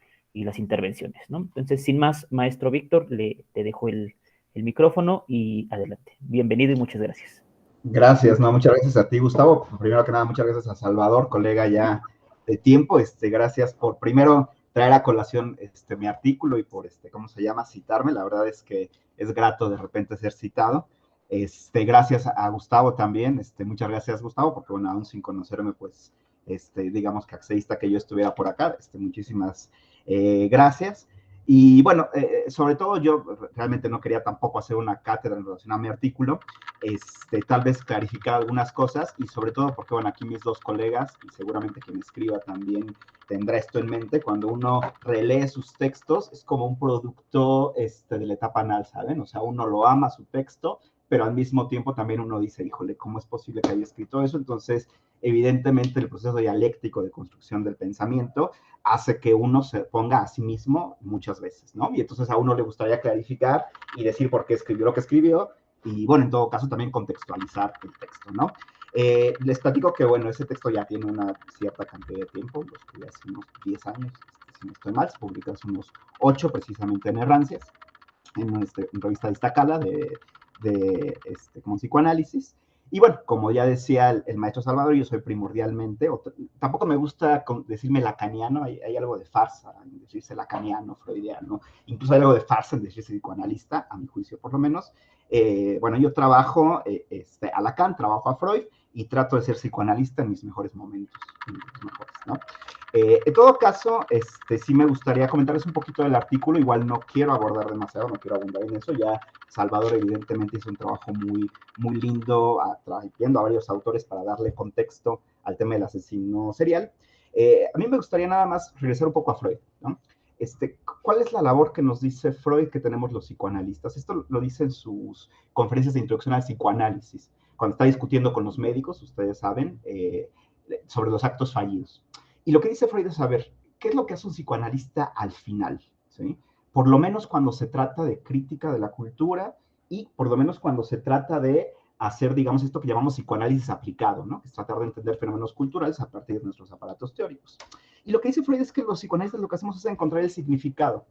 intervenciones, ¿no? Entonces, sin más, maestro Víctor, te dejo el micrófono y adelante. Bienvenido y muchas gracias. Gracias, no, muchas gracias a ti, Gustavo. Primero que nada, muchas gracias a Salvador, colega ya de tiempo. Gracias por primero traer a colación mi artículo y por ¿cómo se llama? Citarme. La verdad es que es grato de repente ser citado. Gracias a Gustavo también. Muchas gracias, Gustavo, porque bueno, aún sin conocerme, pues, digamos que accediste a que yo estuviera por acá. Muchísimas gracias. Y bueno, sobre todo yo realmente no quería tampoco hacer una cátedra en relación a mi artículo, tal vez clarificar algunas cosas y sobre todo porque, bueno, aquí mis dos colegas y seguramente quien escriba también tendrá esto en mente, cuando uno relee sus textos es como un producto de la etapa anal, ¿saben? O sea, uno lo ama su texto, pero al mismo tiempo también uno dice, híjole, ¿cómo es posible que haya escrito eso? Entonces, evidentemente el proceso dialéctico de construcción del pensamiento hace que uno se ponga a sí mismo muchas veces, ¿no? Y entonces a uno le gustaría clarificar y decir por qué escribió lo que escribió y, bueno, en todo caso también contextualizar el texto, ¿no? Les platico que, bueno, ese texto ya tiene una cierta cantidad de tiempo, lo escribí hace unos 10 años, si no estoy mal, se publicó hace unos 8 precisamente en Errancias, en una revista destacada como psicoanálisis. Y bueno, como ya decía el maestro Salvador, yo soy primordialmente, tampoco me gusta decirme lacaniano, hay algo de farsa en decirse lacaniano, freudiano, incluso hay algo de farsa en decirse psicoanalista, a mi juicio por lo menos. Bueno, yo trabajo a Lacan, trabajo a Freud y trato de ser psicoanalista en mis mejores momentos, ¿no? En todo caso, sí me gustaría comentarles un poquito del artículo, igual no quiero abordar demasiado, no quiero abundar en eso, ya Salvador evidentemente hizo un trabajo muy, muy lindo, trayendo a varios autores para darle contexto al tema del asesino serial. A mí me gustaría nada más regresar un poco a Freud, ¿no? ¿Cuál es la labor que nos dice Freud que tenemos los psicoanalistas? Esto lo dice en sus conferencias de introducción al psicoanálisis, cuando está discutiendo con los médicos, ustedes saben, sobre los actos fallidos. Y lo que dice Freud es, a ver, ¿qué es lo que hace un psicoanalista al final? ¿Sí? Por lo menos cuando se trata de crítica de la cultura y por lo menos cuando se trata de hacer, digamos, esto que llamamos psicoanálisis aplicado, ¿no? Que es tratar de entender fenómenos culturales a partir de nuestros aparatos teóricos. Y lo que dice Freud es que los psicoanalistas lo que hacemos es encontrar el significado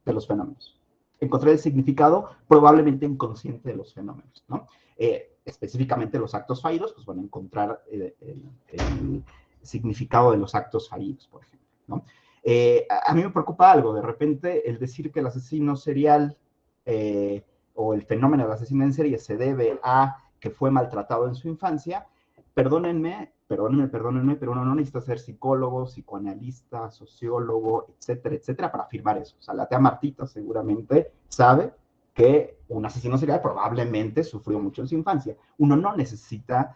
de los fenómenos. Encontrar el significado probablemente inconsciente de los fenómenos, ¿no? Específicamente los actos fallidos, pues bueno, encontrar el significado de los actos fallidos, por ejemplo, ¿no? A mí me preocupa algo, de repente el decir que el asesino serial o el fenómeno del asesino en serie se debe a que fue maltratado en su infancia, perdónenme, pero uno no necesita ser psicólogo, psicoanalista, sociólogo, etcétera, para afirmar eso. O sea, la tía Martita seguramente sabe que un asesino serial probablemente sufrió mucho en su infancia. Uno no necesita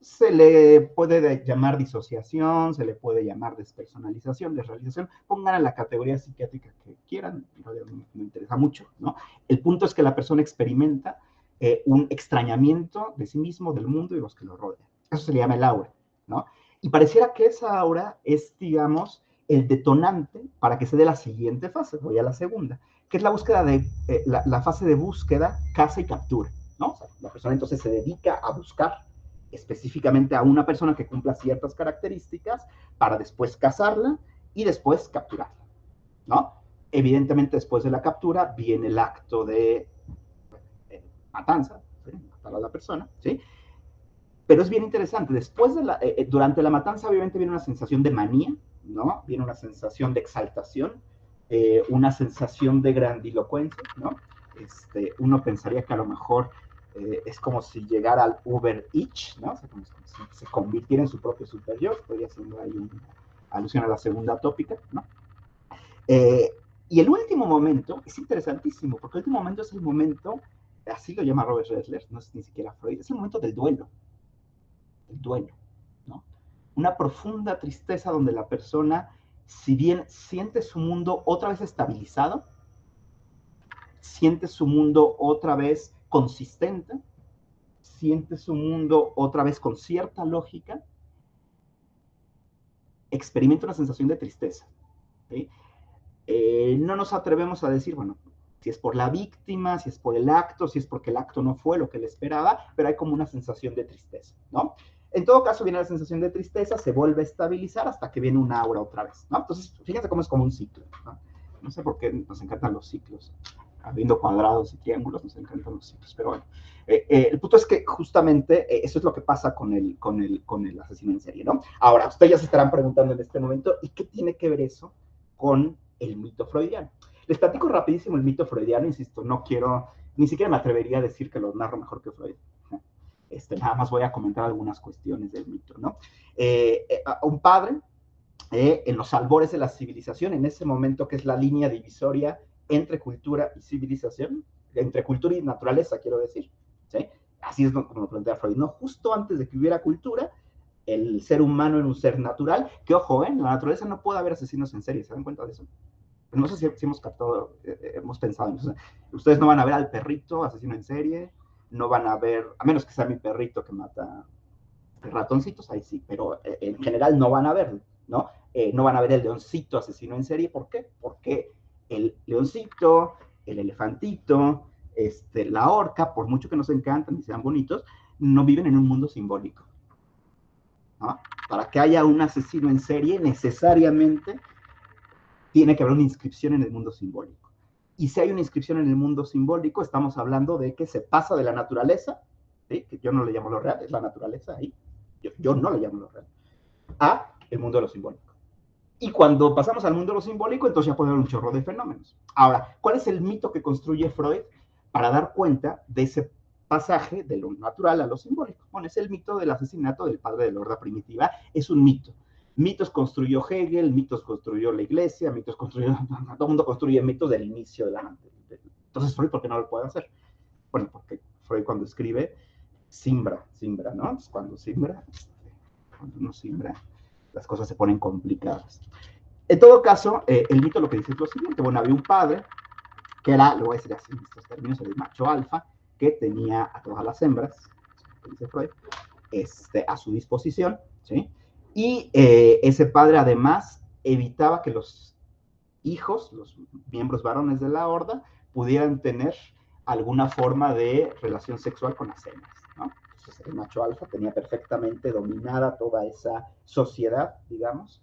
Se le puede llamar disociación, se le puede llamar despersonalización, desrealización, pongan a la categoría psiquiátrica que quieran, en realidad no me interesa mucho, ¿no? El punto es que la persona experimenta un extrañamiento de sí mismo, del mundo y los que lo rodean. Eso se le llama el aura, ¿no? Y pareciera que esa aura es, digamos, el detonante para que se dé la siguiente fase, voy a la segunda, que es la búsqueda de, la fase de búsqueda, caza y captura, ¿no? O sea, la persona entonces se dedica a buscar específicamente a una persona que cumpla ciertas características para después cazarla y después capturarla, ¿no? Evidentemente, después de la captura viene el acto de matanza, ¿sí? Matar a la persona, ¿sí? Pero es bien interesante, después de durante la matanza obviamente viene una sensación de manía, ¿no? Viene una sensación de exaltación, una sensación de grandilocuencia, ¿no? Uno pensaría que a lo mejor es como si llegara al Uber Eats, ¿no? O sea, como si se convirtiera en su propio super yo, estoy haciendo ahí una alusión a la segunda tópica, ¿no? Y el último momento es interesantísimo, porque el último momento es el momento, así lo llama Robert Ressler, no es ni siquiera Freud, es el momento del duelo, ¿no? Una profunda tristeza donde la persona, si bien siente su mundo otra vez estabilizado, siente su mundo otra vez consistente, siente su mundo otra vez con cierta lógica, experimenta una sensación de tristeza, ¿sí? No nos atrevemos a decir, bueno, si es por la víctima, si es por el acto, si es porque el acto no fue lo que le esperaba, pero hay como una sensación de tristeza, ¿no? En todo caso, viene la sensación de tristeza, se vuelve a estabilizar hasta que viene un aura otra vez, ¿no? Entonces, fíjense cómo es como un ciclo, ¿no? No sé por qué nos encantan los ciclos. Habiendo cuadrados y triángulos, nos encantan los ciclos, pero bueno. El punto es que justamente eso es lo que pasa con el asesino en serie, ¿no? Ahora, ustedes ya se estarán preguntando en este momento, ¿y qué tiene que ver eso con el mito freudiano? Les platico rapidísimo el mito freudiano, insisto, no quiero, ni siquiera me atrevería a decir que lo narro mejor que Freud. Nada más voy a comentar algunas cuestiones del mito, ¿no? Un padre, en los albores de la civilización, en ese momento que es la línea divisoria entre cultura y civilización, entre cultura y naturaleza, quiero decir, ¿sí? Así es como lo plantea Freud, ¿no? Justo antes de que hubiera cultura, el ser humano era un ser natural, que ojo, en la naturaleza no puede haber asesinos en serie, ¿se dan cuenta de eso? No sé si hemos captado, hemos pensado en eso. Ustedes no van a ver al perrito asesino en serie, no van a ver, a menos que sea mi perrito que mata ratoncitos, ahí sí, pero en general no van a verlo, ¿no? No van a ver el leoncito asesino en serie, ¿por qué? Porque el leoncito, el elefantito, la orca, por mucho que nos encantan y sean bonitos, no viven en un mundo simbólico, ¿no? Para que haya un asesino en serie, necesariamente tiene que haber una inscripción en el mundo simbólico. Y si hay una inscripción en el mundo simbólico, estamos hablando de que se pasa de la naturaleza, ¿sí? Que yo no le llamo lo real, es la naturaleza ahí, yo no le llamo lo real, a el mundo de lo simbólico. Y cuando pasamos al mundo de lo simbólico, entonces ya puede haber un chorro de fenómenos. Ahora, ¿cuál es el mito que construye Freud para dar cuenta de ese pasaje de lo natural a lo simbólico? Bueno, es el mito del asesinato del padre de la horda primitiva, es un mito. Mitos construyó Hegel, mitos construyó la iglesia, mitos construyó, todo el mundo construye mitos del inicio de la... Entonces, Freud, ¿por qué no lo puede hacer? Bueno, porque Freud cuando escribe, simbra, ¿no? Entonces, cuando uno simbra, las cosas se ponen complicadas. En todo caso, el mito lo que dice es lo siguiente. Bueno, había un padre que era, lo voy a decir así en estos términos, el macho alfa, que tenía a todas las hembras, dice Freud, a su disposición, ¿sí? Y ese padre además evitaba que los hijos, los miembros varones de la horda, pudieran tener alguna forma de relación sexual con las hembras, ¿no? Entonces el macho alfa tenía perfectamente dominada toda esa sociedad, digamos,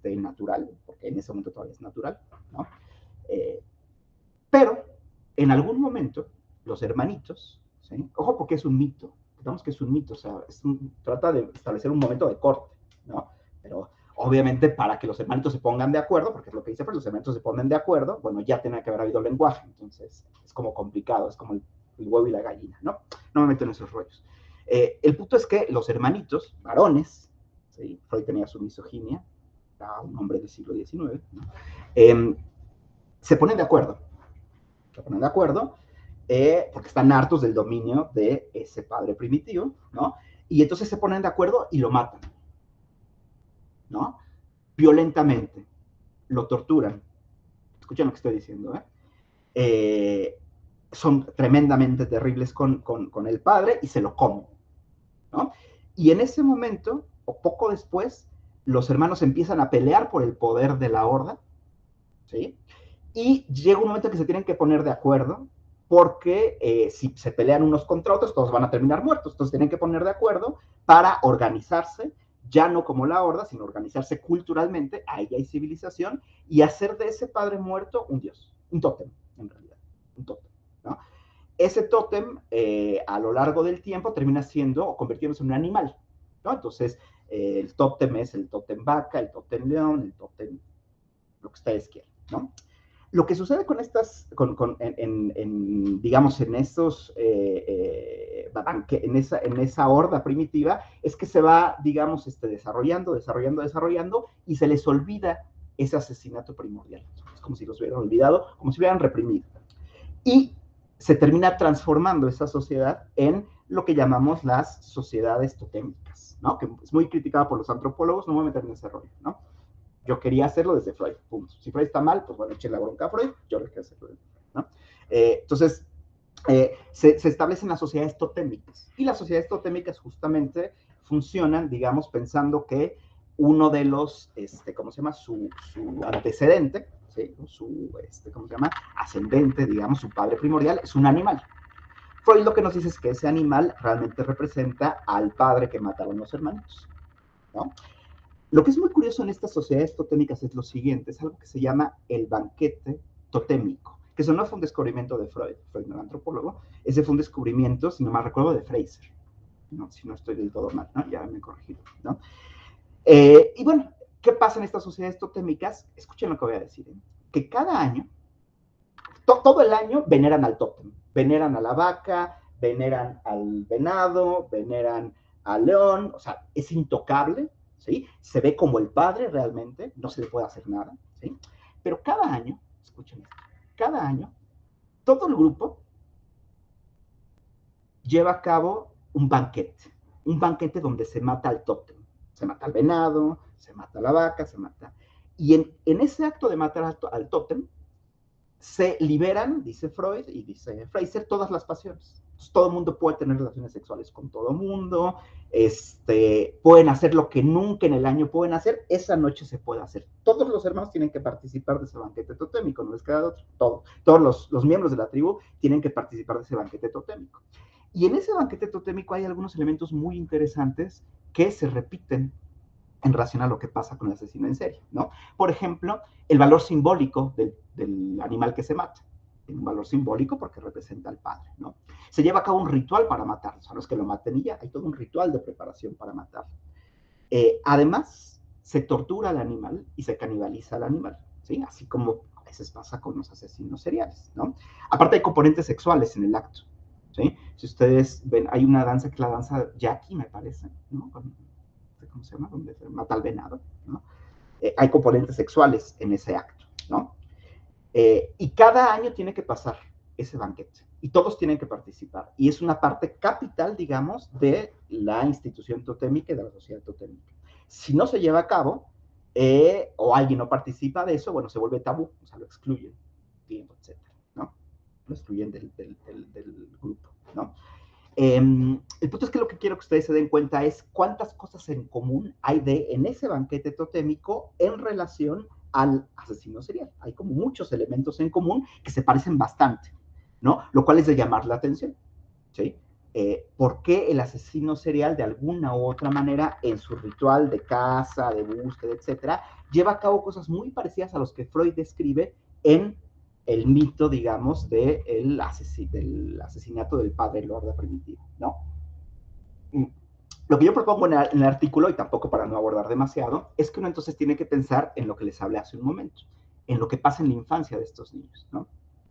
natural, porque en ese momento todavía es natural, ¿no? Pero en algún momento los hermanitos, ¿sí? Ojo porque es un mito, digamos que es un mito, o sea, trata de establecer un momento de corte, ¿no? Pero obviamente para que los hermanitos se pongan de acuerdo, porque es lo que dice, pues los hermanitos se ponen de acuerdo, bueno, ya tenía que haber habido lenguaje, entonces es como complicado, es como el huevo y la gallina, ¿no? No me meto en esos rollos. El punto es que los hermanitos, varones, ¿sí? Freud tenía su misoginia, era un hombre del siglo XIX, ¿no? Se ponen de acuerdo, porque están hartos del dominio de ese padre primitivo, ¿no? Y entonces se ponen de acuerdo y lo matan, ¿no? Violentamente, lo torturan. Escuchen lo que estoy diciendo, son tremendamente terribles con el padre y se lo comen, ¿no? Y en ese momento, o poco después, los hermanos empiezan a pelear por el poder de la horda, ¿sí? Y llega un momento en que se tienen que poner de acuerdo, porque si se pelean unos contra otros, todos van a terminar muertos. Entonces tienen que poner de acuerdo para organizarse, ya no como la horda, sino organizarse culturalmente, ahí hay civilización, y hacer de ese padre muerto un dios, un tótem, en realidad, un tótem, ¿no? Ese tótem, a lo largo del tiempo, termina siendo o convirtiéndose en un animal, ¿no? Entonces, el tótem es el tótem vaca, el tótem león, el tótem lo que ustedes quieran, ¿no? Lo que sucede con estas, digamos, en estos, en esa horda primitiva, es que se va, digamos, desarrollando, y se les olvida ese asesinato primordial. Es como si los hubieran olvidado, como si hubieran reprimido. Y se termina transformando esa sociedad en lo que llamamos las sociedades totémicas, ¿no? Que es muy criticada por los antropólogos, no me voy a meter en ese rollo, ¿no? Yo quería hacerlo desde Freud, punto. Si Freud está mal, pues bueno, eché la bronca a Freud, yo lo quiero hacerlo desde Freud, ¿no? Entonces, se establecen las sociedades totémicas, y las sociedades totémicas justamente funcionan, digamos, pensando que uno de los, ¿cómo se llama? Su antecedente, ¿sí? ¿Cómo se llama? Ascendente, digamos, su padre primordial, es un animal. Freud lo que nos dice es que ese animal realmente representa al padre que mataron los hermanos, ¿no? Lo que es muy curioso en estas sociedades totémicas es lo siguiente, es algo que se llama el banquete totémico, que eso no fue un descubrimiento de Freud, Freud no era antropólogo, ese fue un descubrimiento, si no me recuerdo, de Fraser, ¿no? Si no estoy del todo mal, ¿no? Ya me he corregido, ¿no? Y bueno, ¿qué pasa en estas sociedades totémicas? Escuchen lo que voy a decir, que cada año, todo el año veneran al tótem, veneran a la vaca, veneran al venado, veneran al león, o sea, es intocable, ¿sí? Se ve como el padre realmente, no se le puede hacer nada, ¿sí? Pero cada año, escuchen esto, cada año, todo el grupo lleva a cabo un banquete donde se mata al tótem, se mata al venado, se mata a la vaca, se mata. Y en ese acto de matar al tótem, se liberan, dice Freud y dice Fraser, todas las pasiones. Entonces, todo el mundo puede tener relaciones sexuales con todo el mundo, pueden hacer lo que nunca en el año pueden hacer, esa noche se puede hacer. Todos los hermanos tienen que participar de ese banquete totémico, no les queda otro. Todos los miembros de la tribu tienen que participar de ese banquete totémico. Y en ese banquete totémico hay algunos elementos muy interesantes que se repiten en relación a lo que pasa con el asesino en serie, ¿no? Por ejemplo, el valor simbólico del animal que se mata. Tiene un valor simbólico porque representa al padre, ¿no? Se lleva a cabo un ritual para matarlo, a los que lo maten y ya, hay todo un ritual de preparación para matarlo. Además, se tortura al animal y se canibaliza al animal, ¿sí? Así como a veces pasa con los asesinos seriales, ¿no? Aparte hay componentes sexuales en el acto, ¿sí? Si ustedes ven, hay una danza que es la danza Jackie, me parece, ¿no? ¿Cómo se llama? Donde se mata al venado, ¿no? Hay componentes sexuales en ese acto, ¿no? Y cada año tiene que pasar ese banquete y todos tienen que participar. Y es una parte capital, digamos, de la institución totémica y de la sociedad totémica. Si no se lleva a cabo o alguien no participa de eso, bueno, se vuelve tabú, o sea, lo excluyen, tiempo, etc., ¿no? Lo excluyen del grupo, ¿no? El punto es que lo que quiero que ustedes se den cuenta es cuántas cosas en común hay en ese banquete totémico en relación al asesino serial. Hay como muchos elementos en común que se parecen bastante, ¿no? Lo cual es de llamar la atención, ¿sí? ¿Por qué el asesino serial de alguna u otra manera en su ritual de caza, de búsqueda, etcétera, lleva a cabo cosas muy parecidas a los que Freud describe en el mito, digamos, del asesinato del padre Lorda primitivo, ¿no? Lo que yo propongo en el artículo, y tampoco para no abordar demasiado, es que uno entonces tiene que pensar en lo que les hablé hace un momento, en lo que pasa en la infancia de estos niños, ¿no?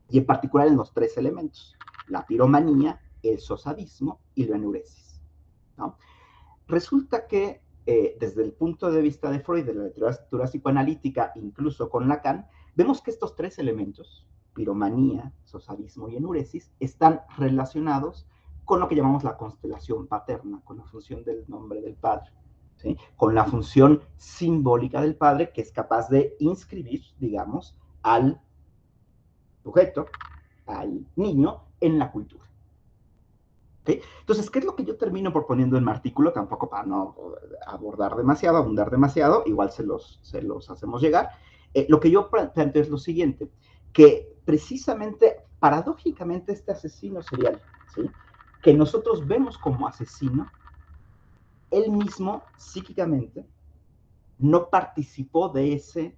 Y en particular en los tres elementos, la piromanía, el sosadismo y la enuresis, ¿no? Resulta que desde el punto de vista de Freud, de la literatura psicoanalítica, incluso con Lacan, vemos que estos tres elementos, piromanía, sosadismo y enuresis, están relacionados con lo que llamamos la constelación paterna, con la función del nombre del padre, ¿sí? Con la función simbólica del padre que es capaz de inscribir, digamos, al sujeto, al niño, en la cultura. ¿Okay? Entonces, ¿qué es lo que yo termino proponiendo en mi artículo? Tampoco para no abundar demasiado, igual se los hacemos llegar. Lo que yo planteo es lo siguiente, que precisamente, paradójicamente, este asesino serial, ¿sí?, que nosotros vemos como asesino, él mismo, psíquicamente, no participó de ese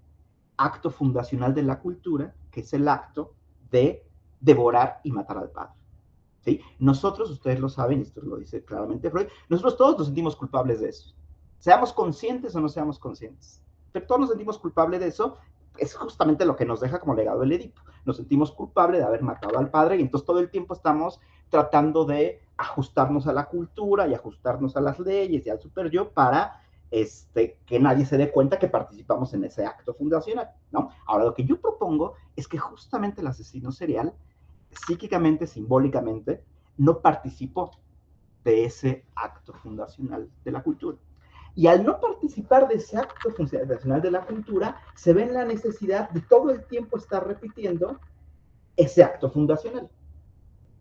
acto fundacional de la cultura, que es el acto de devorar y matar al padre. ¿Sí? Nosotros, ustedes lo saben, esto lo dice claramente Freud, nosotros todos nos sentimos culpables de eso. Seamos conscientes o no seamos conscientes. Pero todos nos sentimos culpables de eso. Es justamente lo que nos deja como legado el Edipo. Nos sentimos culpables de haber matado al padre y entonces todo el tiempo estamos tratando de ajustarnos a la cultura y ajustarnos a las leyes y al superyo para que nadie se dé cuenta que participamos en ese acto fundacional, ¿no? Ahora, lo que yo propongo es que justamente el asesino serial psíquicamente, simbólicamente, no participó de ese acto fundacional de la cultura. Y al no participar de ese acto fundacional de la cultura, se ve en la necesidad de todo el tiempo estar repitiendo ese acto fundacional.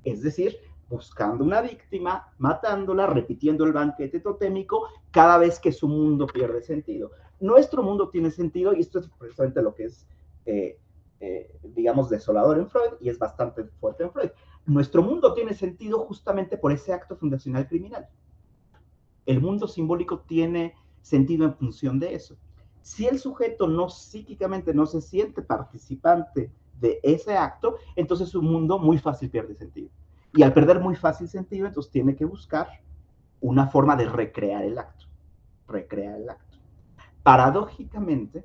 Es decir, buscando una víctima, matándola, repitiendo el banquete totémico cada vez que su mundo pierde sentido. Nuestro mundo tiene sentido, y esto es precisamente lo que es digamos, desolador en Freud, y es bastante fuerte en Freud. Nuestro mundo tiene sentido justamente por ese acto fundacional criminal. El mundo simbólico tiene sentido en función de eso. Si el sujeto no psíquicamente no se siente participante de ese acto, entonces su mundo muy fácil pierde sentido. Y al perder muy fácil sentido, entonces tiene que buscar una forma de recrear el acto. Recrear el acto. Paradójicamente,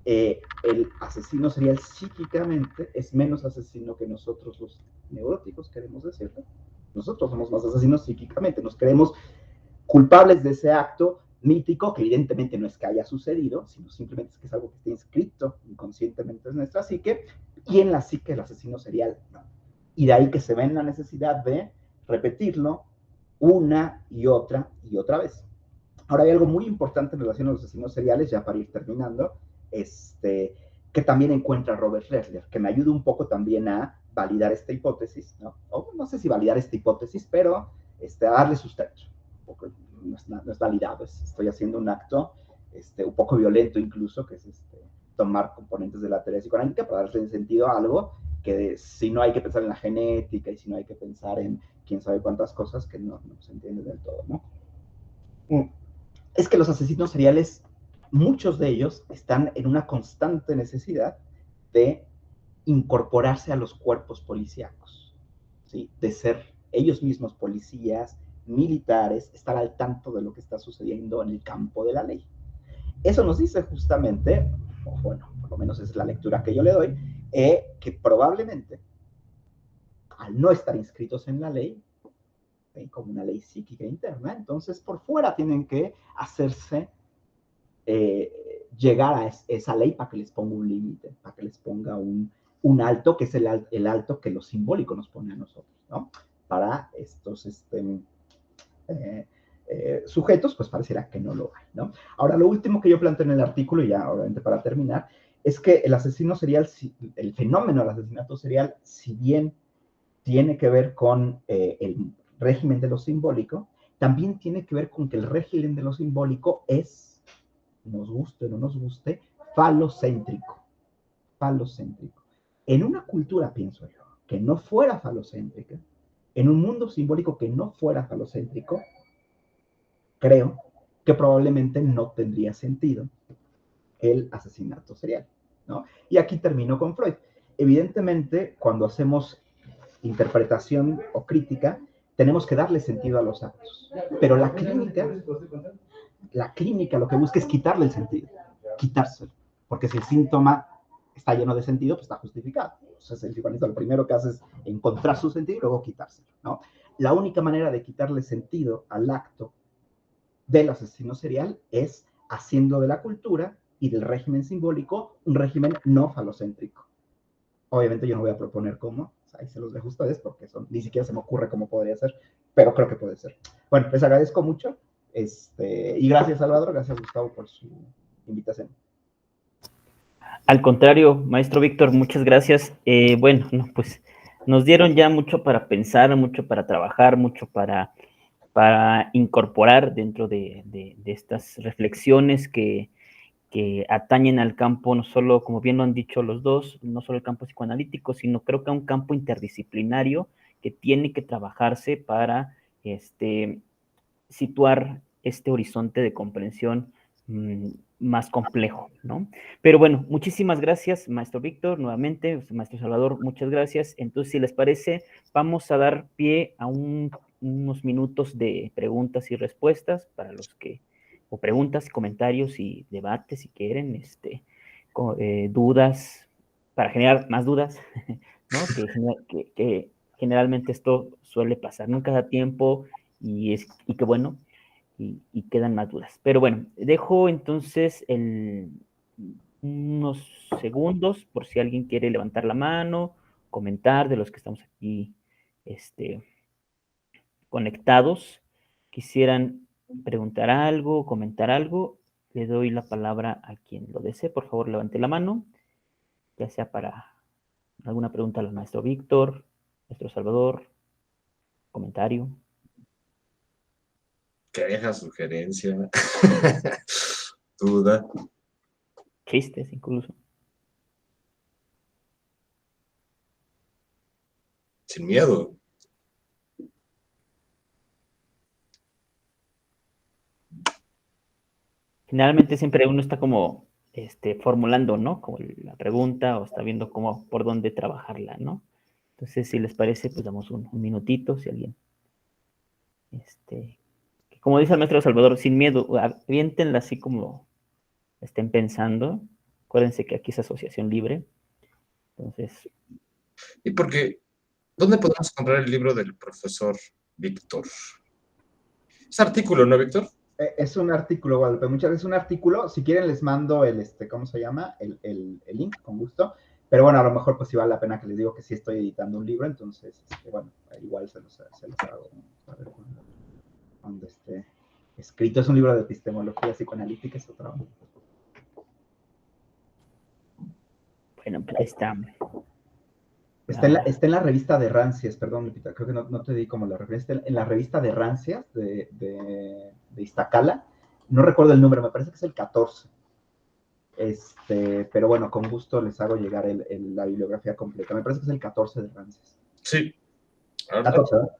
el asesino serial psíquicamente es menos asesino que nosotros los neuróticos, queremos decirlo. Nosotros somos más asesinos psíquicamente, nos creemos culpables de ese acto mítico, que evidentemente no es que haya sucedido, sino simplemente es que es algo que está inscrito inconscientemente en nuestra psique, y en la psique el asesino serial no. Y de ahí que se ve en la necesidad de repetirlo una y otra vez. Ahora hay algo muy importante en relación a los asesinos seriales, ya para ir terminando, que también encuentra Robert Ressler, que me ayuda un poco también a validar esta hipótesis, ¿no? O no sé si validar esta hipótesis, pero a darle sustento. No es validado, estoy haciendo un acto un poco violento incluso, que es tomar componentes de la teoría psicoanalítica para darle sentido a algo que si no hay que pensar en la genética y si no hay que pensar en quién sabe cuántas cosas que no se entienden del todo, ¿no? Es que los asesinos seriales, muchos de ellos están en una constante necesidad de incorporarse a los cuerpos policíacos, ¿sí? De ser ellos mismos policías, militares, estar al tanto de lo que está sucediendo en el campo de la ley. Eso nos dice justamente, o bueno, por lo menos esa es la lectura que yo le doy, que probablemente, al no estar inscritos en la ley, como una ley psíquica interna, entonces por fuera tienen que hacerse llegar a esa ley para que les ponga un límite, para que les ponga un alto, que es el alto que lo simbólico nos pone a nosotros, ¿no? Para estos sujetos, pues pareciera que no lo hay, ¿no? Ahora, lo último que yo planteo en el artículo, y ya obviamente para terminar, es que el asesino serial, el fenómeno del asesinato serial, si bien tiene que ver con el régimen de lo simbólico, también tiene que ver con que el régimen de lo simbólico es, nos guste o no nos guste, falocéntrico. Falocéntrico. En una cultura, pienso yo, que no fuera falocéntrica, en un mundo simbólico que no fuera falocéntrico, creo que probablemente no tendría sentido el asesinato serial, ¿no? Y aquí termino con Freud. Evidentemente, cuando hacemos interpretación o crítica, tenemos que darle sentido a los actos. Pero la clínica lo que busca es quitarle el sentido, quitárselo. Porque si el síntoma está lleno de sentido, pues está justificado. Entonces, el psicoanalista lo primero que hace es encontrar su sentido y luego quitárselo, ¿no? La única manera de quitarle sentido al acto del asesino serial es haciendo de la cultura y del régimen simbólico un régimen no falocéntrico. Obviamente yo no voy a proponer cómo, ahí se los dejo a ustedes porque ni siquiera se me ocurre cómo podría ser, pero creo que puede ser. Bueno, les agradezco mucho. Y gracias, Salvador, gracias, Gustavo, por su invitación. Al contrario, maestro Víctor, muchas gracias. Bueno, no, pues nos dieron ya mucho para pensar, mucho para trabajar, mucho para incorporar dentro de estas reflexiones que atañen al campo, no solo, como bien lo han dicho los dos, no solo el campo psicoanalítico, sino creo que a un campo interdisciplinario que tiene que trabajarse para situar este horizonte de comprensión más complejo, ¿no? Pero bueno, muchísimas gracias, maestro Víctor, nuevamente, maestro Salvador, muchas gracias. Entonces, si les parece, vamos a dar pie a unos minutos de preguntas y respuestas para los que, o preguntas, comentarios y debates, si quieren, dudas, para generar más dudas, ¿no? Que generalmente esto suele pasar, nunca da tiempo y que bueno, y quedan más dudas. Pero bueno, dejo entonces unos segundos por si alguien quiere levantar la mano, comentar de los que estamos aquí conectados, quisieran preguntar algo, comentar algo, le doy la palabra a quien lo desee. Por favor, levante la mano, ya sea para alguna pregunta al maestro Víctor, maestro Salvador, comentario. Queja, sugerencia, duda. Chistes incluso. Sin miedo. Generalmente siempre uno está como formulando, ¿no? Como la pregunta o está viendo cómo, por dónde trabajarla, ¿no? Entonces, si les parece, pues damos un minutito, si alguien, como dice el maestro Salvador, sin miedo, aviéntenla así como estén pensando. Acuérdense que aquí es asociación libre. Entonces. ¿Y porque dónde podemos comprar el libro del profesor Víctor? Es artículo, ¿no, Víctor? Es un artículo, Guadalupe, muchas veces un artículo. Si quieren les mando ¿cómo se llama? El link, con gusto. Pero bueno, a lo mejor pues sí vale la pena que les digo que sí estoy editando un libro, entonces, bueno, igual se los hago. A ver cuando esté escrito. Es un libro de epistemología psicoanalítica, es otro. Bueno, pues ahí está. Está en la revista de Rancias, perdón, Lupita, creo que no te di como la referencia. En la revista de Rancias de Iztacala, no recuerdo el número, me parece que es el 14. Pero bueno, con gusto les hago llegar la bibliografía completa. Me parece que es el 14 de Rancias. Sí. 14, ¿verdad?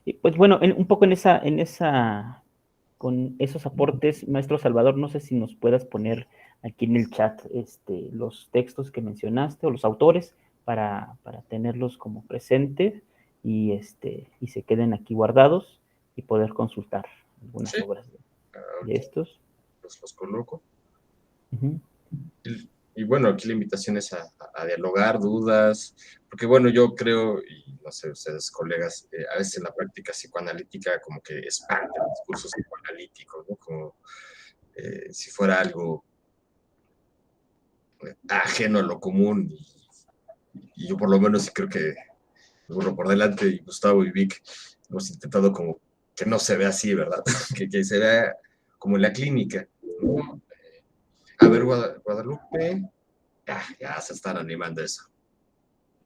Y pues bueno, un poco con esos aportes, maestro Salvador, no sé si nos puedas poner aquí en el chat los textos que mencionaste o los autores para tenerlos como presentes y se queden aquí guardados y poder consultar algunas obras de estos. Los coloco. Y bueno, aquí la invitación es a dialogar, dudas, porque bueno, yo creo, y no sé, ustedes colegas, a veces en la práctica psicoanalítica como que espanta el discurso psicoanalítico, ¿no? Como si fuera algo ajeno a lo común, y yo por lo menos creo que, bueno, por delante, y Gustavo y Vic, hemos intentado como que no se vea así, ¿verdad? que se vea como en la clínica, ¿no? A ver, Guadalupe, ya se están animando eso.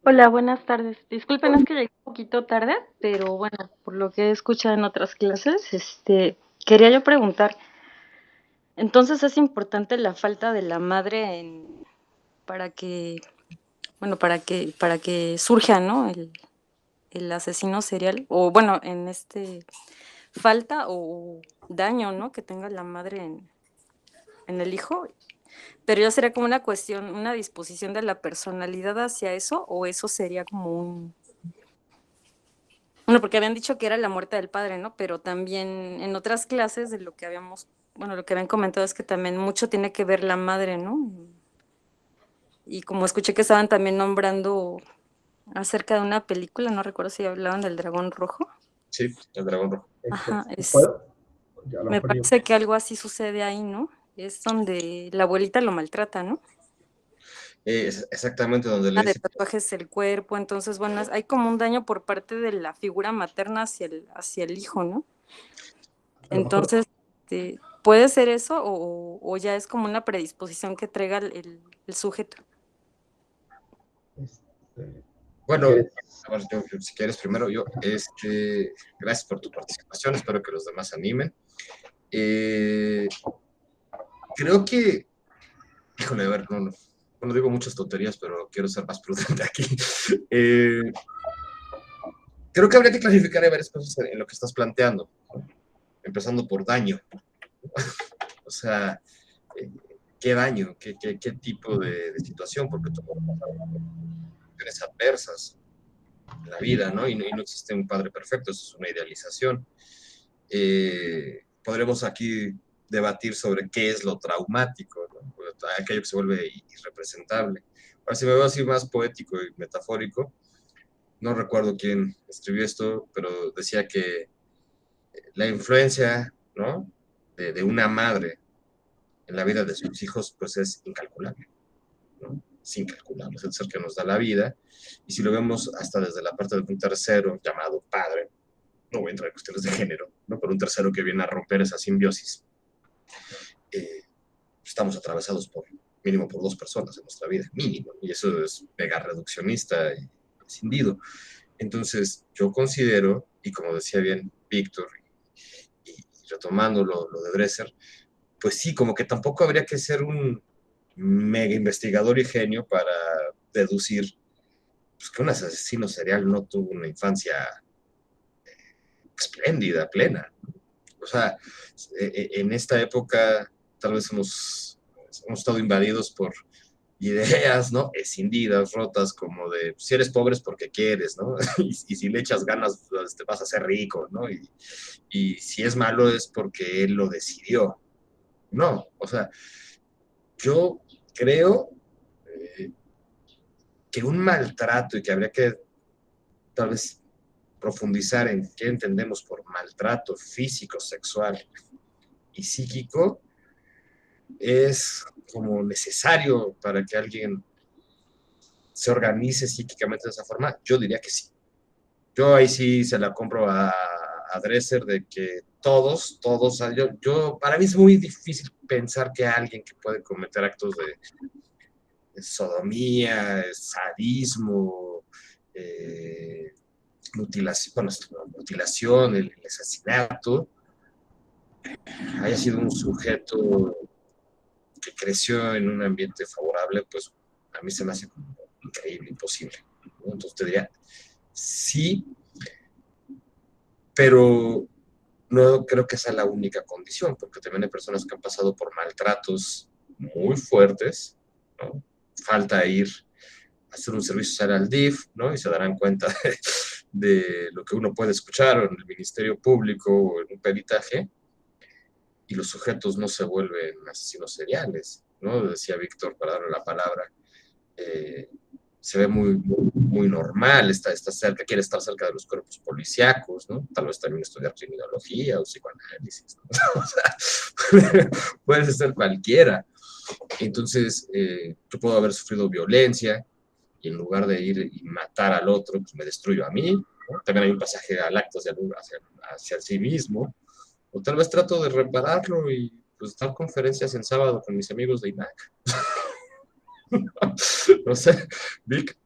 Hola, buenas tardes. Disculpen, es que llegué un poquito tarde, pero bueno, por lo que he escuchado en otras clases, quería yo preguntar, entonces es importante la falta de la madre para que surja, ¿no? El asesino serial, o bueno, falta o daño, ¿no? Que tenga la madre en el hijo. Pero ya sería como una cuestión, una disposición de la personalidad hacia eso, o eso sería como bueno, porque habían dicho que era la muerte del padre, ¿no? Pero también en otras clases de lo que habían comentado es que también mucho tiene que ver la madre, ¿no? Y como escuché que estaban también nombrando acerca de una película, no recuerdo si hablaban del dragón rojo. Sí, el dragón rojo. Ajá, ¿Puedo? me parece que algo así sucede ahí, ¿no? Es donde la abuelita lo maltrata, ¿no? Es exactamente donde le de dice, tatuajes el cuerpo, entonces, bueno, hay como un daño por parte de la figura materna hacia el hijo, ¿no? A lo mejor, Entonces, ¿puede ser eso o ya es como una predisposición que traiga el sujeto? si bueno, quieres, a ver, si quieres primero yo, gracias por tu participación, espero que los demás se animen. Creo que, híjole, a ver, no digo muchas tonterías, pero quiero ser más prudente aquí. Creo que habría que clasificar varias cosas en lo que estás planteando, ¿no? Empezando por daño. O sea, eh, ¿qué daño? ¿Qué tipo de situación? Porque todo tienes adversas en la vida, ¿no? Y no existe un padre perfecto, eso es una idealización. Podremos aquí debatir sobre qué es lo traumático, ¿no? Aquello que se vuelve irrepresentable. Ahora, si me veo así más poético y metafórico, no recuerdo quién escribió esto, pero decía que la influencia, ¿no? De una madre en la vida de sus hijos, pues es incalculable, ¿no? Es incalculable, es el ser que nos da la vida. Y si lo vemos hasta desde la parte de un tercero llamado padre, no voy a entrar en cuestiones de género, ¿no? Pero un tercero que viene a romper esa simbiosis, estamos atravesados mínimo por dos personas en nuestra vida, mínimo, y eso es mega reduccionista y escindido. Entonces, yo considero, y como decía bien Víctor, y retomando lo de Dresser, pues sí, como que tampoco habría que ser un mega investigador y genio para deducir pues, que un asesino serial no tuvo una infancia espléndida, plena. O sea, en esta época tal vez hemos estado invadidos por ideas, ¿no? Escindidas, rotas, como de si eres pobre es porque quieres, ¿no? Y si le echas ganas, pues, te vas a ser rico, ¿no? Y si es malo es porque él lo decidió. No, o sea, yo creo eh, que un maltrato y que habría que tal vez profundizar en qué entendemos por maltrato físico, sexual y psíquico es como necesario para que alguien se organice psíquicamente de esa forma. Yo diría que sí. Yo ahí sí se la compro a Dresser de que todos, para mí es muy difícil pensar que alguien que puede cometer actos de sodomía, sadismo, mutilación, el asesinato, haya sido un sujeto que creció en un ambiente favorable, pues a mí se me hace increíble, imposible, ¿no? Entonces te diría, sí, pero no creo que sea la única condición, porque también hay personas que han pasado por maltratos muy fuertes, ¿no? Falta ir a hacer un servicio social al DIF, ¿no? Y se darán cuenta de lo que uno puede escuchar en el Ministerio Público o en un peritaje, y los sujetos no se vuelven asesinos seriales, ¿no? Decía Víctor, para darle la palabra, se ve muy normal, está cerca, quiere estar cerca de los cuerpos policíacos, ¿no? Tal vez también estudiar criminología o psicoanálisis, ¿no? O sea, puede ser cualquiera. Entonces, yo puedo haber sufrido violencia y en lugar de ir y matar al otro, pues me destruyo a mí, ¿no? También hay un pasaje al acto hacia sí mismo, o tal vez trato de repararlo y pues dar conferencias en sábado con mis amigos de INAC. No sé, Vic.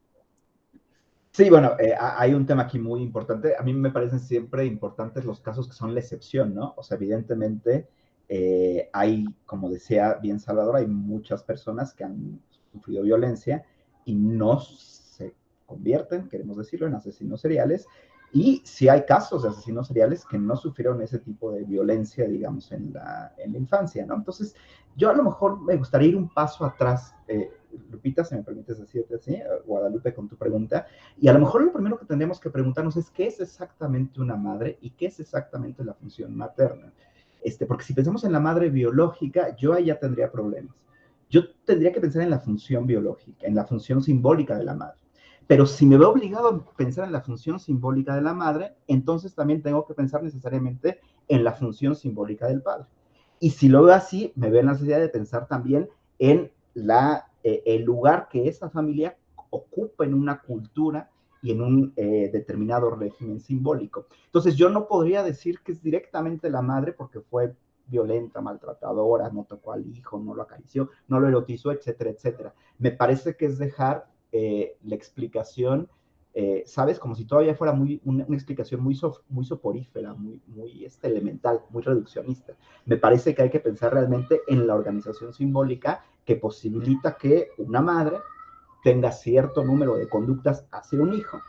sí, bueno, hay un tema aquí muy importante. A mí me parecen siempre importantes los casos que son la excepción, ¿no? O sea, evidentemente hay, como decía bien Salvador, hay muchas personas que han sufrido violencia y no se convierten, queremos decirlo, en asesinos seriales. Y sí hay casos de asesinos seriales que no sufrieron ese tipo de violencia, digamos, en la infancia, ¿no? Entonces, yo a lo mejor me gustaría ir un paso atrás. Lupita, si me permites decirte así, Guadalupe, con tu pregunta, y a lo mejor lo primero que tendríamos que preguntarnos es qué es exactamente una madre y qué es exactamente la función materna. Porque si pensamos en la madre biológica, yo ahí ya tendría problemas. Yo tendría que pensar en la función biológica, en la función simbólica de la madre. Pero si me veo obligado a pensar en la función simbólica de la madre, entonces también tengo que pensar necesariamente en la función simbólica del padre. Y si lo veo así, me veo en la necesidad de pensar también en la el lugar que esa familia ocupa en una cultura y en un determinado régimen simbólico. Entonces yo no podría decir que es directamente la madre porque fue violenta, maltratadora, no tocó al hijo, no lo acarició, no lo erotizó, etcétera, etcétera. Me parece que es dejar la explicación, ¿sabes? Como si todavía fuera una explicación muy soporífera, muy elemental, muy reduccionista. Me parece que hay que pensar realmente en la organización simbólica que posibilita que una madre tenga cierto número de conductas hacia un hijo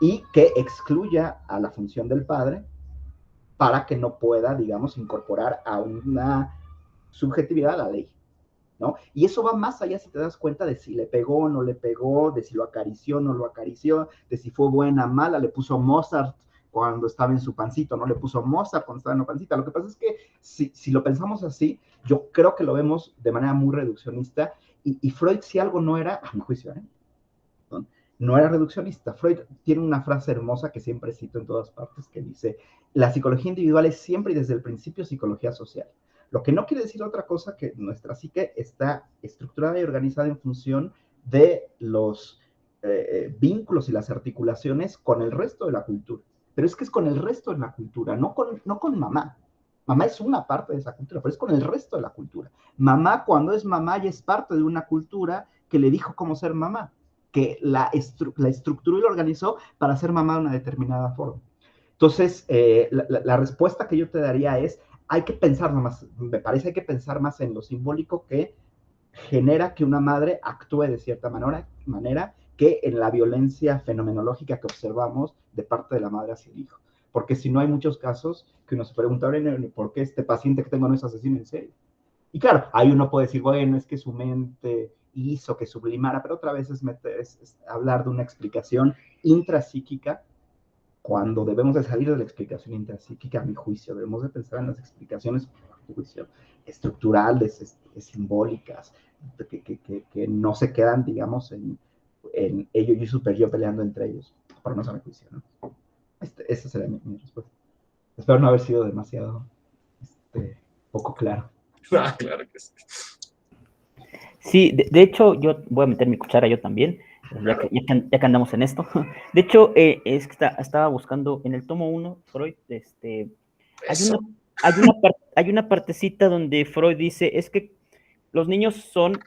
y que excluya a la función del padre para que no pueda, digamos, incorporar a una subjetividad a la ley, ¿no? Y eso va más allá, si te das cuenta, de si le pegó o no le pegó, de si lo acarició o no lo acarició, de si fue buena o mala, le puso Mozart cuando estaba en su pancito, no le puso Mozart cuando estaba en la pancita. Lo que pasa es que si lo pensamos así, yo creo que lo vemos de manera muy reduccionista y Freud, si algo no era, a mi juicio, no era reduccionista. Freud tiene una frase hermosa que siempre cito en todas partes que dice, la psicología individual es siempre y desde el principio psicología social. Lo que no quiere decir otra cosa que nuestra psique está estructurada y organizada en función de los vínculos y las articulaciones con el resto de la cultura. Pero es que es con el resto de la cultura, no con mamá. Mamá es una parte de esa cultura, pero es con el resto de la cultura. Mamá, cuando es mamá, ya es parte de una cultura que le dijo cómo ser mamá, que la estructuró y la organizó para ser mamá de una determinada forma. Entonces, la respuesta que yo te daría es, hay que pensar más, me parece hay que pensar más en lo simbólico que genera que una madre actúe de cierta manera que en la violencia fenomenológica que observamos de parte de la madre hacia el hijo. Porque si no hay muchos casos que uno se pregunta, ¿por qué este paciente que tengo no es asesino en serio? Y claro, ahí uno puede decir, bueno, es que su mente hizo que sublimara, pero otra vez es hablar de una explicación intrapsíquica cuando debemos de salir de la explicación intrapsíquica, a mi juicio. Debemos de pensar en las explicaciones, a mi juicio, estructurales, simbólicas, que no se quedan, digamos, en ellos y super yo peleando entre ellos, por no ser a mi juicio, ¿no? Esa sería mi respuesta. Espero no haber sido demasiado poco claro. Ah, claro que sí. Sí, de hecho, yo voy a meter mi cuchara yo también, ya que andamos en esto. De hecho, es que estaba buscando en el tomo 1, Freud, hay una partecita donde Freud dice, es que los niños son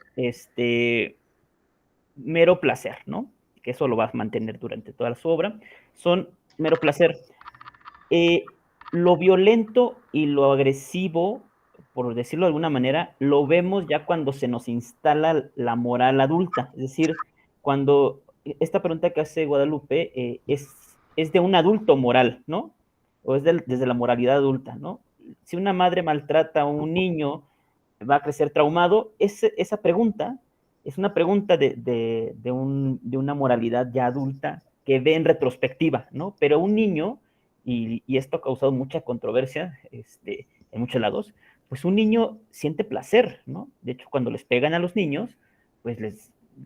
mero placer, ¿no? Que eso lo va a mantener durante toda su obra, son mero placer. Lo violento y lo agresivo, por decirlo de alguna manera, lo vemos ya cuando se nos instala la moral adulta. Es decir, cuando esta pregunta que hace Guadalupe es de un adulto moral, ¿no? O es desde la moralidad adulta, ¿no? Si una madre maltrata a un niño, va a crecer traumado, esa pregunta es una pregunta de una moralidad ya adulta que ve en retrospectiva, ¿no? Pero un niño, y esto ha causado mucha controversia en muchos lados, pues un niño siente placer, ¿no? De hecho, cuando les pegan a los niños, pues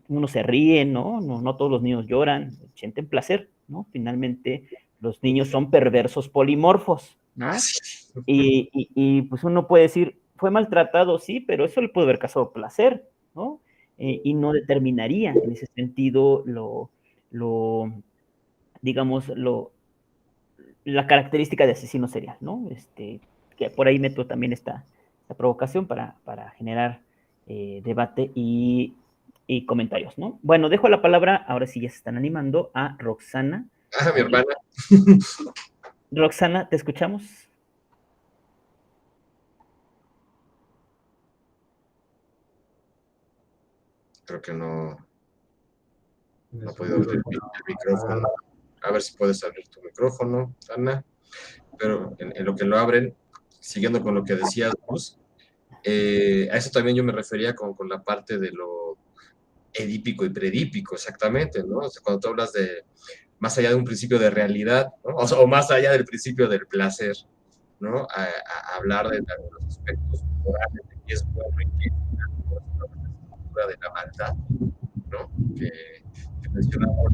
uno se ríe, ¿no? No todos los niños lloran, sienten placer, ¿no? Finalmente, los niños son perversos polimorfos, ¿no? Y pues uno puede decir, fue maltratado, sí, pero eso le puede haber causado placer, ¿no? Y no determinaría en ese sentido digamos, la característica de asesino serial, ¿no? Que por ahí meto también esta provocación para generar debate y comentarios, ¿no? Bueno, dejo la palabra, ahora sí ya se están animando, a Roxana. Ah, mi hermana. Roxana, ¿te escuchamos? Creo que no puedo abrir el micrófono. A ver si puedes abrir tu micrófono, Ana. Pero en lo que lo abren, siguiendo con lo que decías, Gus, a eso también yo me refería con la parte de lo edípico y predípico, exactamente, ¿no? O sea, cuando tú hablas de más allá de un principio de realidad, ¿no? O más allá del principio del placer, ¿no? A hablar de los aspectos morales, de qué es bueno y qué es malo, de la maldad, ¿no? Que mencionamos,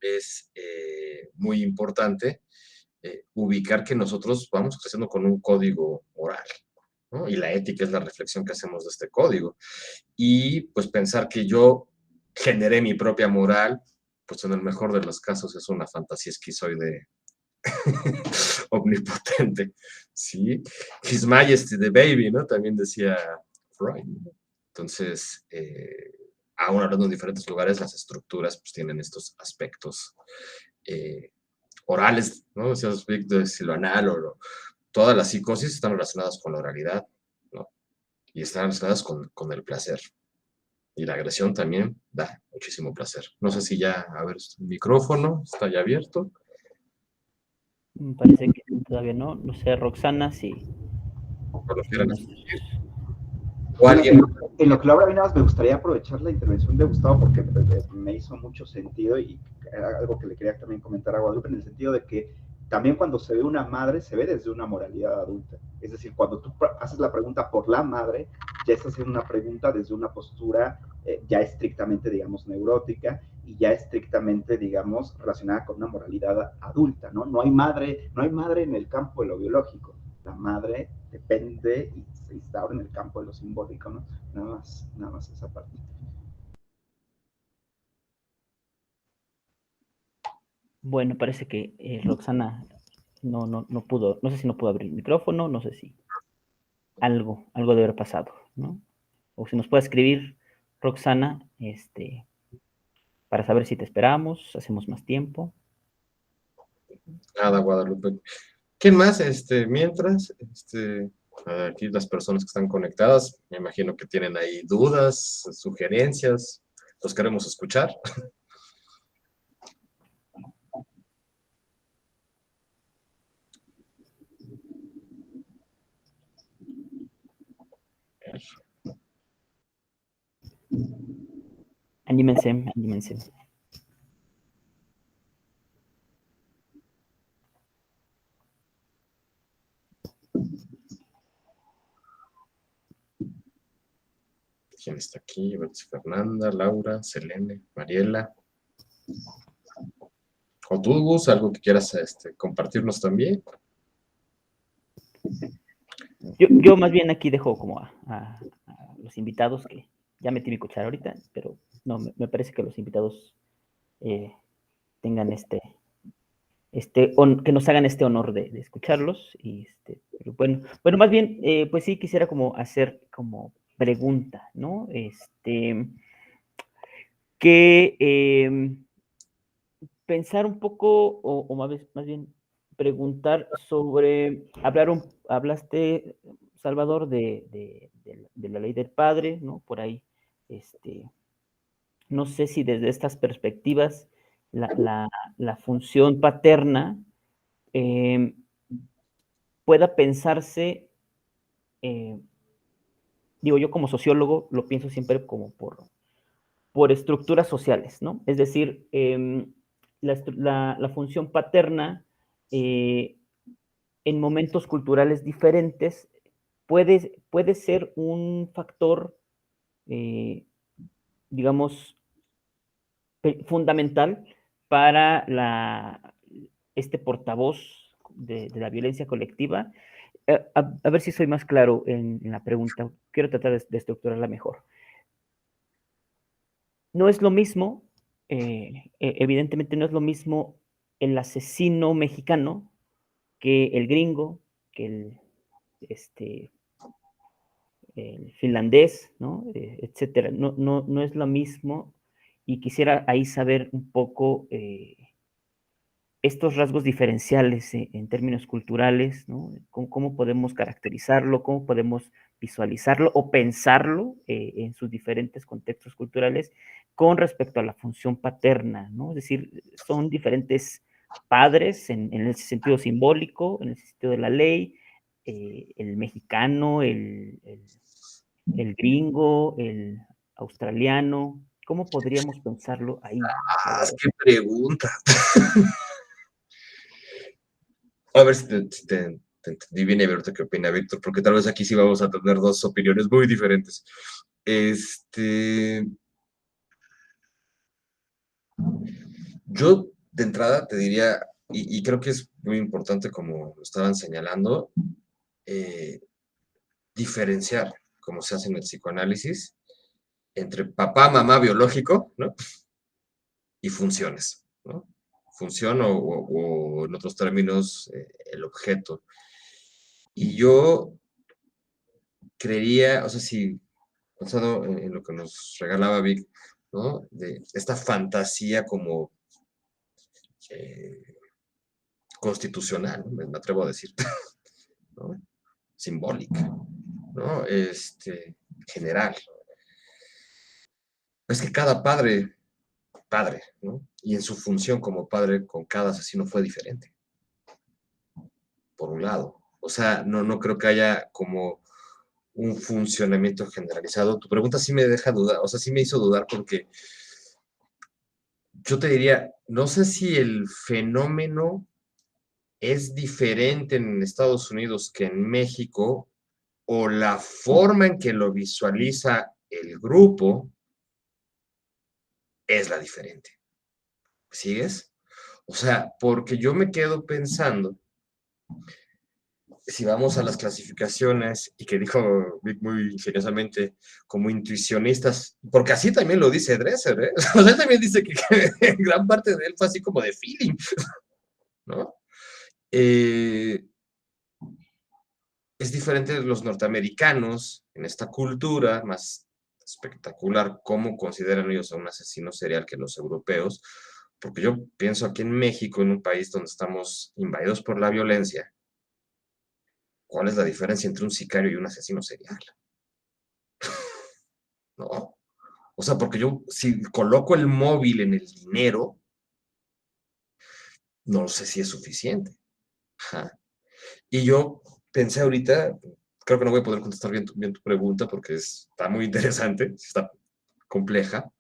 es muy importante ubicar que nosotros vamos creciendo con un código moral, ¿no? Y la ética es la reflexión que hacemos de este código. Y pues pensar que yo generé mi propia moral, pues en el mejor de los casos es una fantasía esquizoide omnipotente, ¿sí? His Majesty the Baby, ¿no? También decía Freud, ¿no? Entonces, aún hablando en diferentes lugares, las estructuras pues tienen estos aspectos orales, ¿no? Ese aspecto de silvanal todas las psicosis están relacionadas con la oralidad, ¿no? Y están relacionadas con el placer. Y la agresión también da muchísimo placer. No sé si ya, a ver, el micrófono está ya abierto. Me parece que todavía no. No sé, Roxana, si Por lo que nos... o Bueno, alguien. en lo que Laura vino, me gustaría aprovechar la intervención de Gustavo porque me hizo mucho sentido y era algo que le quería también comentar a Guadalupe en el sentido de que también cuando se ve una madre, se ve desde una moralidad adulta. Es decir, cuando tú haces la pregunta por la madre, ya estás haciendo una pregunta desde una postura ya estrictamente, digamos, neurótica y ya estrictamente, digamos, relacionada con una moralidad adulta, ¿no? No hay madre en el campo de lo biológico. La madre depende y se instaura en el campo de lo simbólico, ¿no? Nada más esa parte. Bueno, parece que Roxana no pudo, no sé si no pudo abrir el micrófono, no sé si algo debe haber pasado, ¿no? O si nos puede escribir, Roxana, para saber si te esperamos, hacemos más tiempo. Nada, Guadalupe. ¿Quién más? Mientras, aquí las personas que están conectadas, me imagino que tienen ahí dudas, sugerencias, los queremos escuchar. Anímense. ¿Quién está aquí? Fernanda, Laura, Selene, Mariela. O tú, Gus, algo que quieras compartirnos también. Yo más bien aquí dejo como a los invitados, que ya metí mi cuchara ahorita, pero no, me parece que los invitados tengan que nos hagan este honor de escucharlos. Y pero bueno, más bien, pues sí quisiera como hacer como pregunta, ¿no? Que pensar un poco, o más bien preguntar sobre, hablaste, Salvador, de la ley del padre, ¿no? Por ahí, no sé si desde estas perspectivas la función paterna pueda pensarse, digo, yo como sociólogo lo pienso siempre como por estructuras sociales, ¿no? Es decir, la función paterna en momentos culturales diferentes puede ser un factor, digamos, fundamental para este portavoz de la violencia colectiva. A ver si soy más claro en la pregunta. Quiero tratar de estructurarla mejor. No es lo mismo, evidentemente no es lo mismo el asesino mexicano que el gringo, que el finlandés, ¿no? Etcétera. No es lo mismo, y quisiera ahí saber un poco estos rasgos diferenciales en términos culturales, ¿no? ¿Cómo podemos caracterizarlo? ¿Cómo podemos visualizarlo o pensarlo en sus diferentes contextos culturales con respecto a la función paterna, ¿no? Es decir, son diferentes padres en el sentido simbólico, en el sentido de la ley, el mexicano, el gringo, el australiano. ¿Cómo podríamos pensarlo ahí, Salvador? ¡Qué pregunta! A ver si te entendí bien y a ver qué opina Víctor, porque tal vez aquí sí vamos a tener dos opiniones muy diferentes. Yo de entrada te diría, y creo que es muy importante como lo estaban señalando, diferenciar, como se hace en el psicoanálisis, entre papá, mamá biológico, ¿no? Y funciones, ¿no? Función o en otros términos, el objeto. Y yo creería, o sea, si pensando en lo que nos regalaba Vic, ¿no? De esta fantasía como eh, constitucional, ¿no? Me atrevo a decir, ¿no? Simbólica, ¿no? General. Es que cada padre, ¿no? Y en su función como padre con cada asesino fue diferente, por un lado. O sea, no creo que haya como un funcionamiento generalizado. Tu pregunta sí me deja dudar, o sea, sí me hizo dudar porque yo te diría, no sé si el fenómeno es diferente en Estados Unidos que en México o la forma en que lo visualiza el grupo es la diferente. ¿Sigues? O sea, porque yo me quedo pensando, si vamos a las clasificaciones, y que dijo Vic muy ingeniosamente, como intuicionistas, porque así también lo dice Dresser, ¿eh? O sea, él también dice que gran parte de él fue así como de feeling, ¿no? Es diferente de los norteamericanos en esta cultura más espectacular, cómo consideran ellos a un asesino serial que los europeos, porque yo pienso aquí en México, en un país donde estamos invadidos por la violencia, ¿cuál es la diferencia entre un sicario y un asesino serial? ¿No? O sea, porque yo, si coloco el móvil en el dinero, no sé si es suficiente. Ajá. Y yo pensé ahorita, creo que no voy a poder contestar bien tu pregunta porque está muy interesante, está compleja,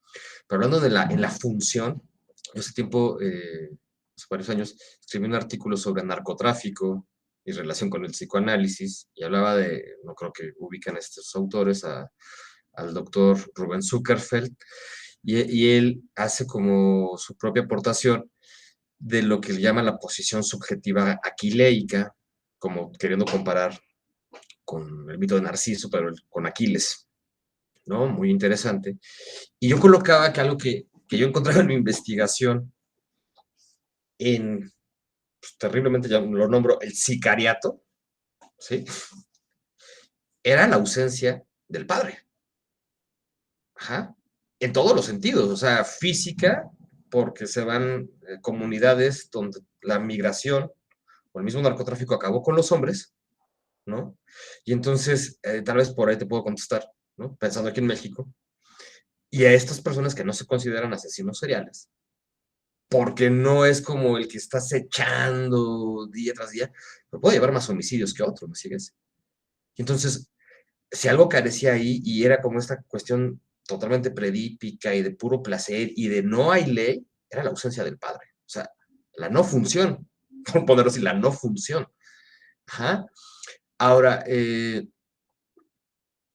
pero hablando de en la función, yo hace tiempo, hace varios años, escribí un artículo sobre narcotráfico y relación con el psicoanálisis y hablaba de, no creo que ubican a estos autores, al doctor Rubén Zuckerfeld, y él hace como su propia aportación de lo que le llama la posición subjetiva aquileica, como queriendo comparar con el mito de Narciso, pero con Aquiles, ¿no? Muy interesante. Y yo colocaba que algo que yo encontraba en mi investigación, pues, terriblemente ya lo nombro, el sicariato, ¿sí? Era la ausencia del padre. Ajá. En todos los sentidos, o sea, física, porque se van comunidades donde la migración o el mismo narcotráfico acabó con los hombres, ¿no? Y entonces, tal vez por ahí te puedo contestar, ¿no? Pensando aquí en México, y a estas personas que no se consideran asesinos seriales, porque no es como el que está acechando día tras día, pero puede llevar más homicidios que otro, ¿me sigues? Y entonces, si algo carecía ahí y era como esta cuestión totalmente predípica y de puro placer y de no hay ley, era la ausencia del padre. O sea, la no función, por ponerlo así, la no función. Ajá. Ahora,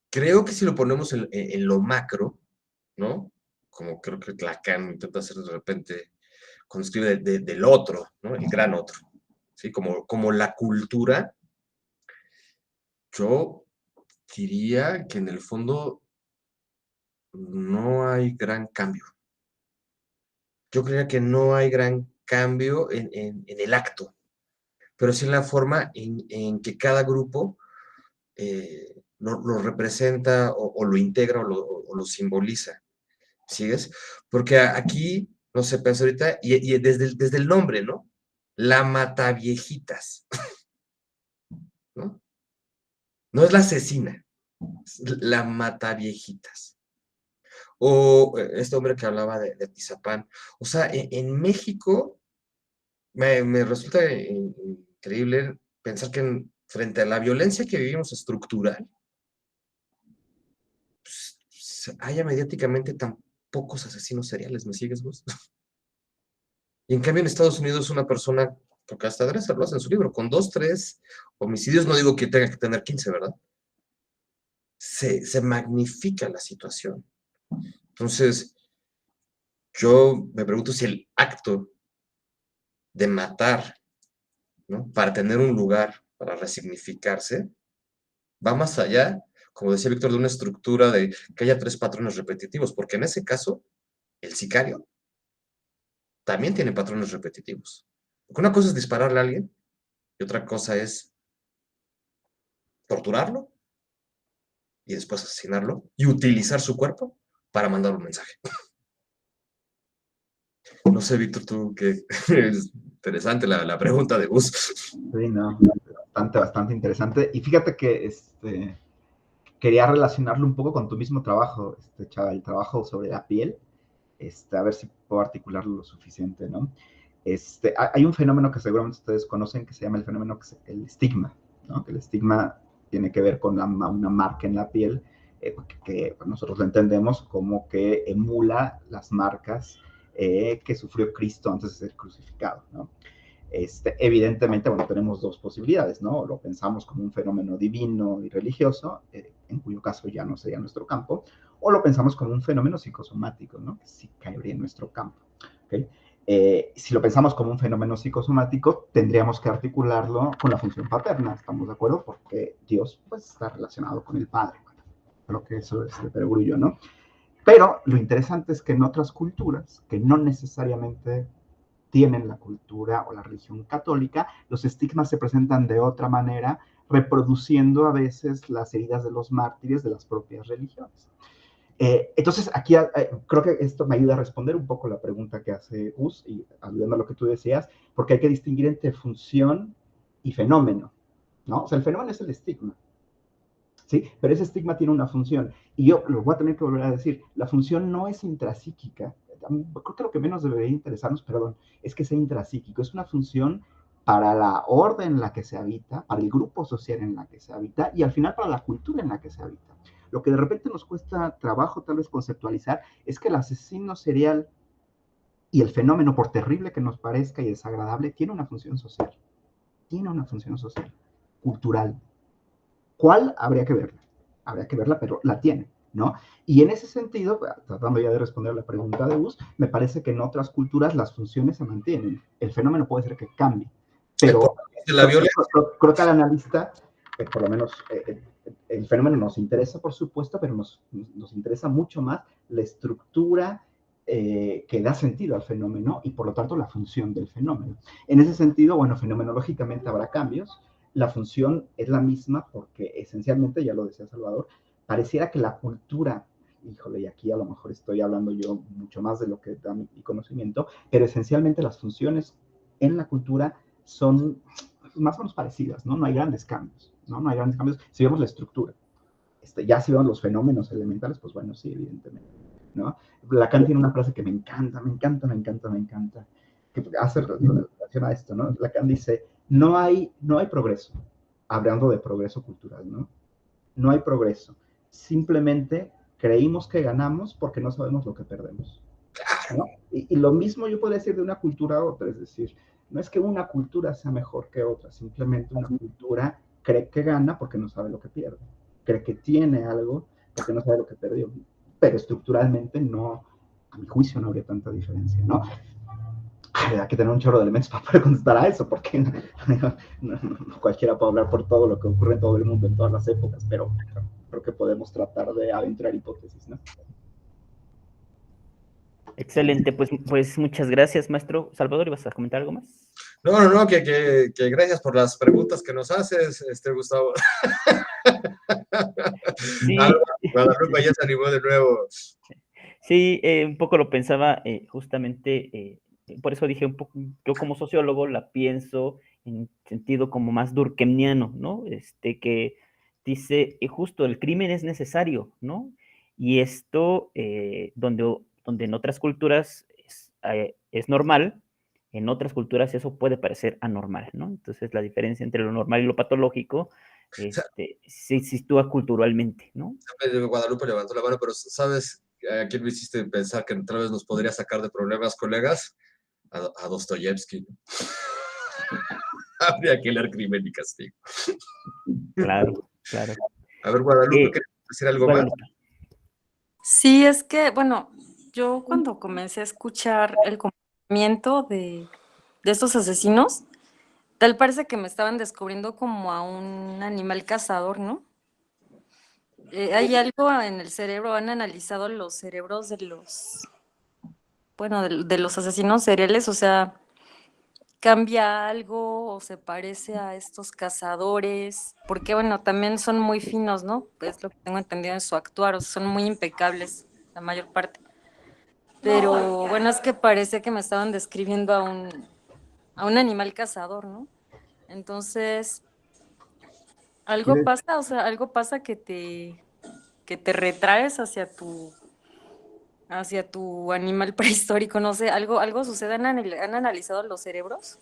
creo que si lo ponemos en lo macro, ¿no? Como creo que Lacan intenta hacer de repente cuando escribe del otro, ¿no? El gran otro, ¿sí? Como la cultura, yo diría que en el fondo no hay gran cambio. Yo creía que no hay gran cambio en el acto, pero sí en la forma en que cada grupo lo representa o lo integra o lo simboliza. ¿Sigues? Porque aquí, no sé, pensé ahorita, y desde el nombre, ¿no? La Mataviejitas, ¿no? No es la asesina, es la Mataviejitas. O este hombre que hablaba de Atizapán. O sea, en México me resulta increíble pensar que frente a la violencia que vivimos estructural, pues, haya mediáticamente tan pocos asesinos seriales, ¿me sigues vos? Y en cambio en Estados Unidos una persona, porque hasta Dresser lo hace en su libro, con 2, 3 homicidios, no digo que tenga que tener 15, ¿verdad? Se magnifica la situación. Entonces, yo me pregunto si el acto de matar, ¿no? Para tener un lugar, para resignificarse, va más allá, como decía Víctor, de una estructura de que haya 3 patrones repetitivos, porque en ese caso, el sicario también tiene patrones repetitivos. Porque una cosa es dispararle a alguien y otra cosa es torturarlo y después asesinarlo y utilizar su cuerpo para mandar un mensaje. No sé, Víctor, tú que es interesante la pregunta de Gus. Sí, no, bastante interesante. Y fíjate que quería relacionarlo un poco con tu mismo trabajo, Chava, el trabajo sobre la piel, a ver si puedo articularlo lo suficiente, ¿no? Hay un fenómeno que seguramente ustedes conocen que se llama el fenómeno, el estigma, ¿no? Que el estigma tiene que ver con una marca en la piel, que nosotros lo entendemos como que emula las marcas que sufrió Cristo antes de ser crucificado, ¿no? Evidentemente, bueno, tenemos dos posibilidades, ¿no? Lo pensamos como un fenómeno divino y religioso, en cuyo caso ya no sería nuestro campo, o lo pensamos como un fenómeno psicosomático, ¿no? Que sí caería en nuestro campo, ¿ok? Si lo pensamos como un fenómeno psicosomático, tendríamos que articularlo con la función paterna, ¿estamos de acuerdo? Porque Dios, pues, está relacionado con el Padre. Creo que eso es de perogrullo, ¿no? Pero lo interesante es que en otras culturas, que no necesariamente tienen la cultura o la religión católica, los estigmas se presentan de otra manera, reproduciendo a veces las heridas de los mártires de las propias religiones. Entonces, aquí creo que esto me ayuda a responder un poco la pregunta que hace Gus, y ayudando a lo que tú decías, porque hay que distinguir entre función y fenómeno, ¿no? O sea, el fenómeno es el estigma, ¿sí? Pero ese estigma tiene una función, y yo lo voy a tener que volver a decir, la función no es intrapsíquica. Creo que lo que menos debería interesarnos, perdón, es que sea intrapsíquico, es una función para la orden en la que se habita, para el grupo social en la que se habita, y al final para la cultura en la que se habita. Lo que de repente nos cuesta trabajo tal vez conceptualizar es que el asesino serial y el fenómeno, por terrible que nos parezca y desagradable, tiene una función social, cultural. ¿Cuál? Habría que verla, pero la tiene, ¿no? Y en ese sentido, tratando ya de responder a la pregunta de Gus, me parece que en otras culturas las funciones se mantienen. El fenómeno puede ser que cambie, pero La violencia. creo que al analista, por lo menos el fenómeno nos interesa, por supuesto, pero nos interesa mucho más la estructura que da sentido al fenómeno y por lo tanto la función del fenómeno. En ese sentido, bueno, fenomenológicamente habrá cambios. La función es la misma porque esencialmente, ya lo decía Salvador, pareciera que la cultura, híjole, y aquí a lo mejor estoy hablando yo mucho más de lo que da mi conocimiento, pero esencialmente las funciones en la cultura son más o menos parecidas, ¿no? No hay grandes cambios, ¿no? No hay grandes cambios si vemos la estructura. Ya si vemos los fenómenos elementales, pues bueno, sí, evidentemente, ¿no? Lacan tiene una frase que me encanta, que hace relación a esto, ¿no? Lacan dice, no hay progreso, hablando de progreso cultural, ¿no? No hay progreso, simplemente creímos que ganamos porque no sabemos lo que perdemos, ¿no? Y lo mismo yo podría decir de una cultura a otra, es decir, no es que una cultura sea mejor que otra, simplemente una cultura cree que gana porque no sabe lo que pierde, cree que tiene algo porque no sabe lo que perdió, pero estructuralmente no, a mi juicio no habría tanta diferencia, ¿no? Hay que tener un chorro de elementos para poder contestar a eso, porque no cualquiera puede hablar por todo lo que ocurre en todo el mundo en todas las épocas, pero creo que podemos tratar de aventurar hipótesis, ¿no? Excelente, pues muchas gracias, maestro Salvador. ¿Ibas a comentar algo más? No, que gracias por las preguntas que nos haces, Gustavo. Sí, Guadalupe ya se animó de nuevo. sí, un poco lo pensaba justamente, por eso dije un poco, yo como sociólogo la pienso en sentido como más durkheimiano, ¿no? Que dice, justo el crimen es necesario, ¿no? Y esto, donde en otras culturas es normal, en otras culturas eso puede parecer anormal, ¿no? Entonces la diferencia entre lo normal y lo patológico se sitúa culturalmente, ¿no? Guadalupe levantó la mano, pero ¿sabes a quién me hiciste pensar que otra vez nos podría sacar de problemas, colegas? A Dostoyevsky. Habría que leer Crimen y Castigo. Claro, claro. A ver, Guadalupe, ¿quieres decir algo Guadalupe. más? Sí, es que, bueno, yo cuando comencé a escuchar el comportamiento de estos asesinos, tal parece que me estaban descubriendo como a un animal cazador, ¿no? Hay algo en el cerebro, han analizado los cerebros bueno, de los asesinos seriales, o sea, cambia algo o se parece a estos cazadores, porque bueno, también son muy finos, ¿no? Es lo que tengo entendido en su actuar, o sea, son muy impecables la mayor parte. Pero bueno, es que parece que me estaban describiendo a un animal cazador, ¿no? Entonces, algo pasa, o sea, algo pasa que te retraes hacia tu animal prehistórico, no sé, algo sucede, han analizado los cerebros?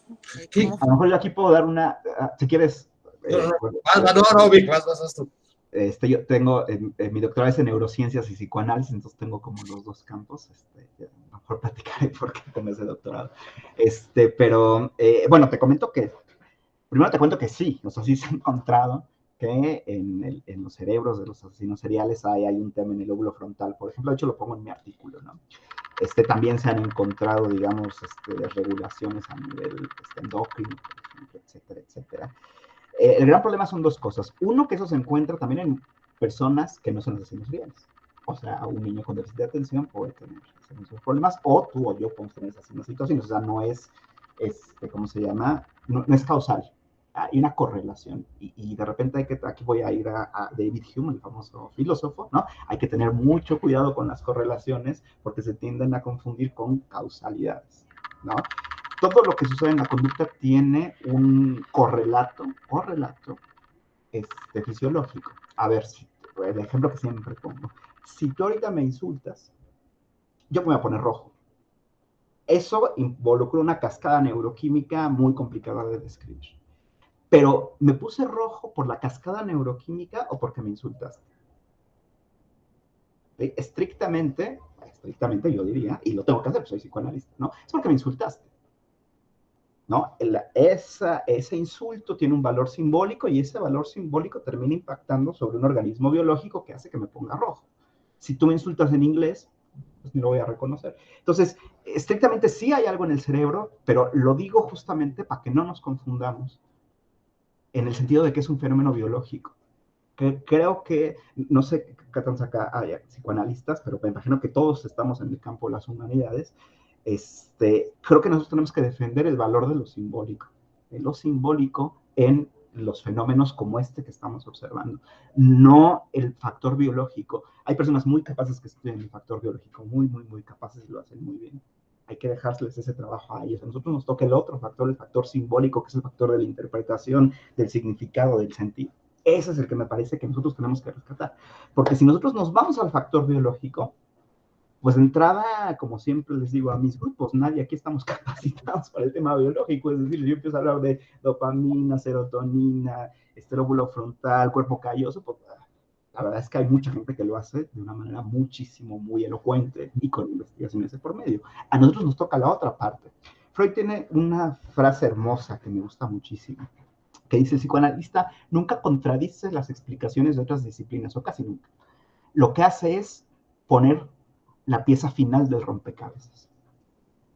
Sí, ¿Cómo A lo mejor yo aquí puedo dar una, si quieres, no, no, bueno, no, Vic, vas tú. yo tengo, mi doctorado es en neurociencias y psicoanálisis, entonces tengo como los dos campos, a lo mejor platicaré por qué tengo ese doctorado. Pero, bueno, primero te cuento que sí, o sea, sí se ha encontrado que en los cerebros de los asesinos seriales hay un tema en el lóbulo frontal, por ejemplo, de hecho lo pongo en mi artículo, ¿no? También se han encontrado, digamos, regulaciones a nivel endocrino, por ejemplo, etcétera, etcétera. El gran problema son dos cosas. Uno, que eso se encuentra también en personas que no son asesinos seriales. O sea, un niño con déficit de atención puede tener esos problemas, o tú o yo podemos tener esas mismas situaciones. O sea, no es, ¿cómo se llama? No es causal. Hay una correlación. Y de repente aquí voy a ir a David Hume, el famoso filósofo, ¿no? Hay que tener mucho cuidado con las correlaciones porque se tienden a confundir con causalidades, ¿no? Todo lo que sucede en la conducta tiene un correlato fisiológico. A ver, el ejemplo que siempre pongo. Si tú ahorita me insultas, yo me voy a poner rojo. Eso involucra una cascada neuroquímica muy complicada de describir. Pero, ¿me puse rojo por la cascada neuroquímica o porque me insultaste? Estrictamente yo diría, y lo tengo que hacer, soy psicoanalista, ¿no? Es porque me insultaste. ¿No? Ese insulto tiene un valor simbólico y ese valor simbólico termina impactando sobre un organismo biológico que hace que me ponga rojo. Si tú me insultas en inglés, pues no lo voy a reconocer. Entonces, estrictamente sí hay algo en el cerebro, pero lo digo justamente para que no nos confundamos en el sentido de que es un fenómeno biológico. Creo que, no sé qué tan acá hay psicoanalistas, pero me imagino que todos estamos en el campo de las humanidades. Creo que nosotros tenemos que defender el valor de lo simbólico en los fenómenos como este que estamos observando, no el factor biológico. Hay personas muy capaces que estudian el factor biológico, muy, muy, muy capaces y lo hacen muy bien. Hay que dejarles ese trabajo a ellos. A nosotros nos toca el otro factor, el factor simbólico, que es el factor de la interpretación, del significado, del sentido. Ese es el que me parece que nosotros tenemos que rescatar. Porque si nosotros nos vamos al factor biológico, pues de entrada, como siempre les digo a mis grupos, nadie aquí estamos capacitados para el tema biológico. Es decir, yo empiezo a hablar de dopamina, serotonina, lóbulo frontal, cuerpo calloso, pues la verdad es que hay mucha gente que lo hace de una manera muchísimo, muy elocuente y con investigaciones de por medio. A nosotros nos toca la otra parte. Freud tiene una frase hermosa que me gusta muchísimo, que dice: el psicoanalista nunca contradice las explicaciones de otras disciplinas, o casi nunca. Lo que hace es poner la pieza final del rompecabezas.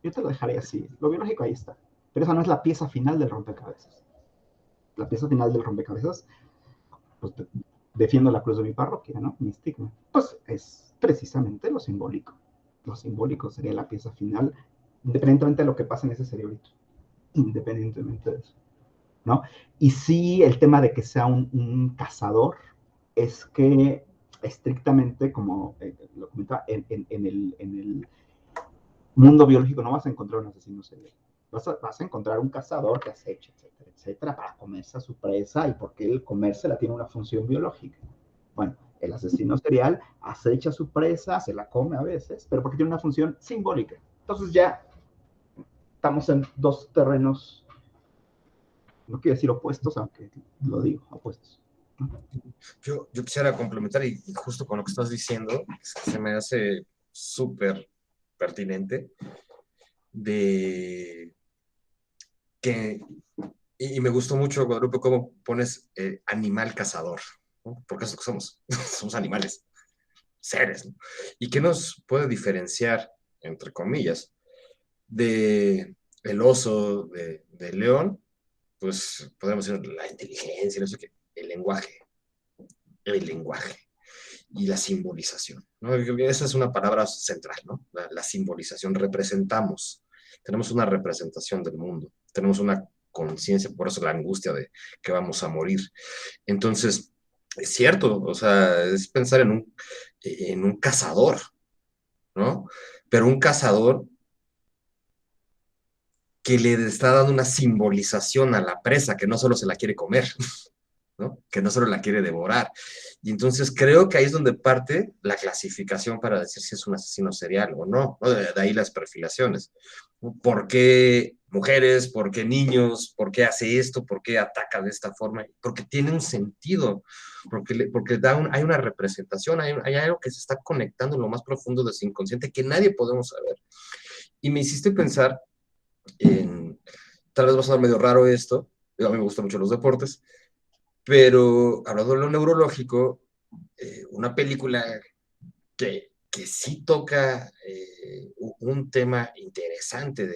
Yo te lo dejaré así. Lo biológico ahí está. Pero esa no es la pieza final del rompecabezas. La pieza final del rompecabezas, pues defiendo la cruz de mi parroquia, ¿no? Mi estigma. Pues es precisamente lo simbólico. Lo simbólico sería la pieza final, independientemente de lo que pasa en ese cerebrito. Independientemente de eso, ¿no? Y sí, el tema de que sea un cazador es que estrictamente, como lo comentaba, en el mundo biológico no vas a encontrar un asesino serial. Vas a encontrar un cazador que acecha, etcétera, etcétera, para comerse a su presa, y porque el comérsela tiene una función biológica. Bueno, el asesino serial acecha a su presa, se la come a veces, pero porque tiene una función simbólica. Entonces ya estamos en dos terrenos, no quiero decir opuestos, aunque lo digo, opuestos. Yo quisiera complementar, y justo con lo que estás diciendo, se me hace súper pertinente, de que, y me gustó mucho, Guadalupe, cómo pones animal cazador, ¿no? Porque eso que somos, somos animales, seres, ¿no? ¿Y qué nos puede diferenciar, entre comillas, de el oso, de león? Pues podemos decir la inteligencia, no sé qué, el lenguaje. y la simbolización, ¿no? Esa es una palabra central, ¿no? La simbolización, representamos, tenemos una representación del mundo, tenemos una conciencia, por eso la angustia de que vamos a morir. Entonces, es cierto, o sea, es pensar en un cazador, ¿no? Pero un cazador que le está dando una simbolización a la presa, que no solo se la quiere comer, ¿no? Que no solo la quiere devorar. Y entonces creo que ahí es donde parte la clasificación para decir si es un asesino serial o no, ¿no? De ahí las perfilaciones. ¿Por qué mujeres? ¿Por qué niños? ¿Por qué hace esto? ¿Por qué ataca de esta forma? Porque tiene un sentido, porque hay una representación, hay algo que se está conectando en lo más profundo de su inconsciente que nadie podemos saber. Y me hiciste pensar tal vez va a sonar medio raro esto, a mí me gustan mucho los deportes, pero hablando de lo neurológico, una película que sí toca un tema interesante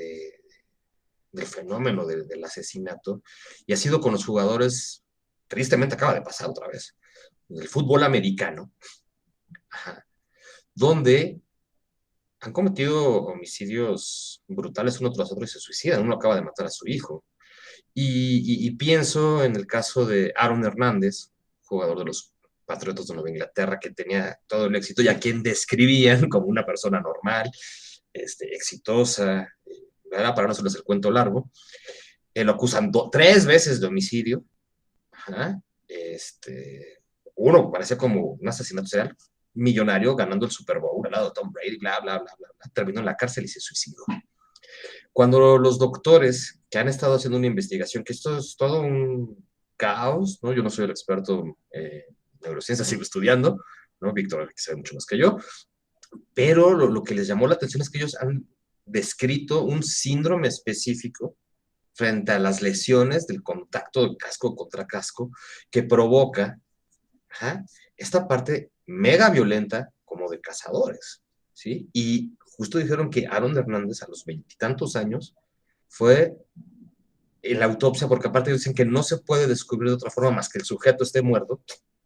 del fenómeno del asesinato, y ha sido con los jugadores, tristemente acaba de pasar otra vez, del fútbol americano, ajá, donde han cometido homicidios brutales uno tras otro y se suicidan. Uno acaba de matar a su hijo. Y pienso en el caso de Aaron Hernández, jugador de los Patriotas de Nueva Inglaterra, que tenía todo el éxito y a quien describían como una persona normal, exitosa, para no hacerles el cuento largo. Lo acusan 3 veces de homicidio. Ajá. Uno parecía como un asesinato serial, millonario ganando el Super Bowl al lado de Tom Brady, bla, bla, bla, bla, bla. Terminó en la cárcel y se suicidó. Cuando los doctores que han estado haciendo una investigación, que esto es todo un caos, ¿no? Yo no soy el experto en neurociencia, sigo estudiando, ¿no? Víctor, que sabe mucho más que yo, pero lo que les llamó la atención es que ellos han descrito un síndrome específico frente a las lesiones del contacto de casco contra casco que provoca, ajá, esta parte mega violenta como de cazadores, ¿sí? Y justo dijeron que Aaron Hernández a los 20 y tantos años fue en la autopsia, porque aparte dicen que no se puede descubrir de otra forma más que el sujeto esté muerto,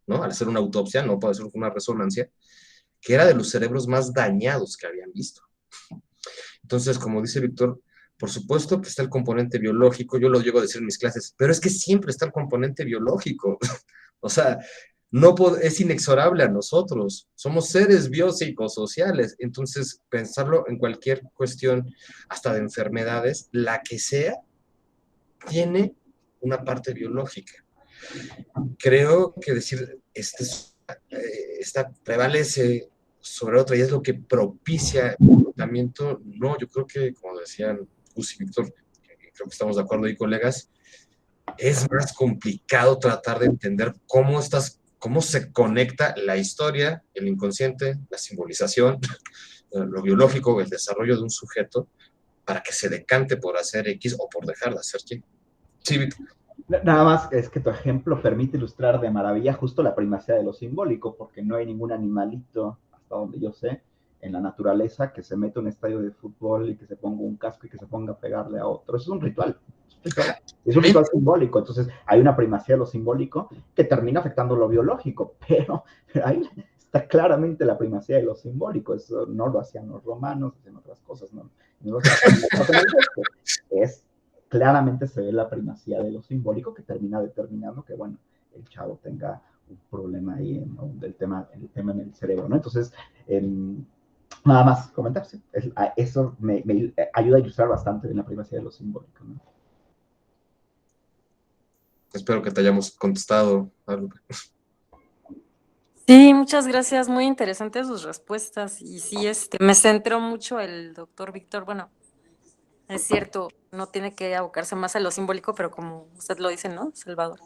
¿no? Al hacer una autopsia, no puede ser una resonancia, que era de los cerebros más dañados que habían visto. Entonces, como dice Víctor, por supuesto que está el componente biológico, yo lo llego a decir en mis clases, pero es que siempre está el componente biológico. O sea, no es inexorable a nosotros. Somos seres biopsicosociales. Entonces, pensarlo en cualquier cuestión, hasta de enfermedades, la que sea, tiene una parte biológica. Creo que decir, esta prevalece sobre otra y es lo que propicia el comportamiento. No, yo creo que, como decían Gus y Víctor, creo que estamos de acuerdo ahí, colegas, es más complicado tratar de entender cómo se conecta la historia, el inconsciente, la simbolización, lo biológico, el desarrollo de un sujeto para que se decante por hacer X o por dejar de hacer Y. Sí, Víctor. Nada más es que tu ejemplo permite ilustrar de maravilla justo la primacía de lo simbólico, porque no hay ningún animalito, hasta donde yo sé, en la naturaleza que se meta a un estadio de fútbol y que se ponga un casco y que se ponga a pegarle a otro. Eso es un ritual. Es un ritual simbólico. Entonces hay una primacía de lo simbólico que termina afectando lo biológico, pero ahí está claramente la primacía de lo simbólico. Eso no lo hacían los romanos, hacían otras cosas, no lo hacían. Claramente se ve la primacía de lo simbólico que termina determinando que, bueno, el chavo tenga un problema ahí, ¿no? el tema en el cerebro, ¿no? Entonces, nada más comentarse. Eso me ayuda a ilustrar bastante bien la primacía de lo simbólico, ¿no? Espero que te hayamos contestado algo. Sí, muchas gracias, muy interesantes sus respuestas. Y sí, me centró mucho el doctor Víctor. Bueno, es cierto, no tiene que abocarse más a lo simbólico, pero como usted lo dice, ¿no, Salvador?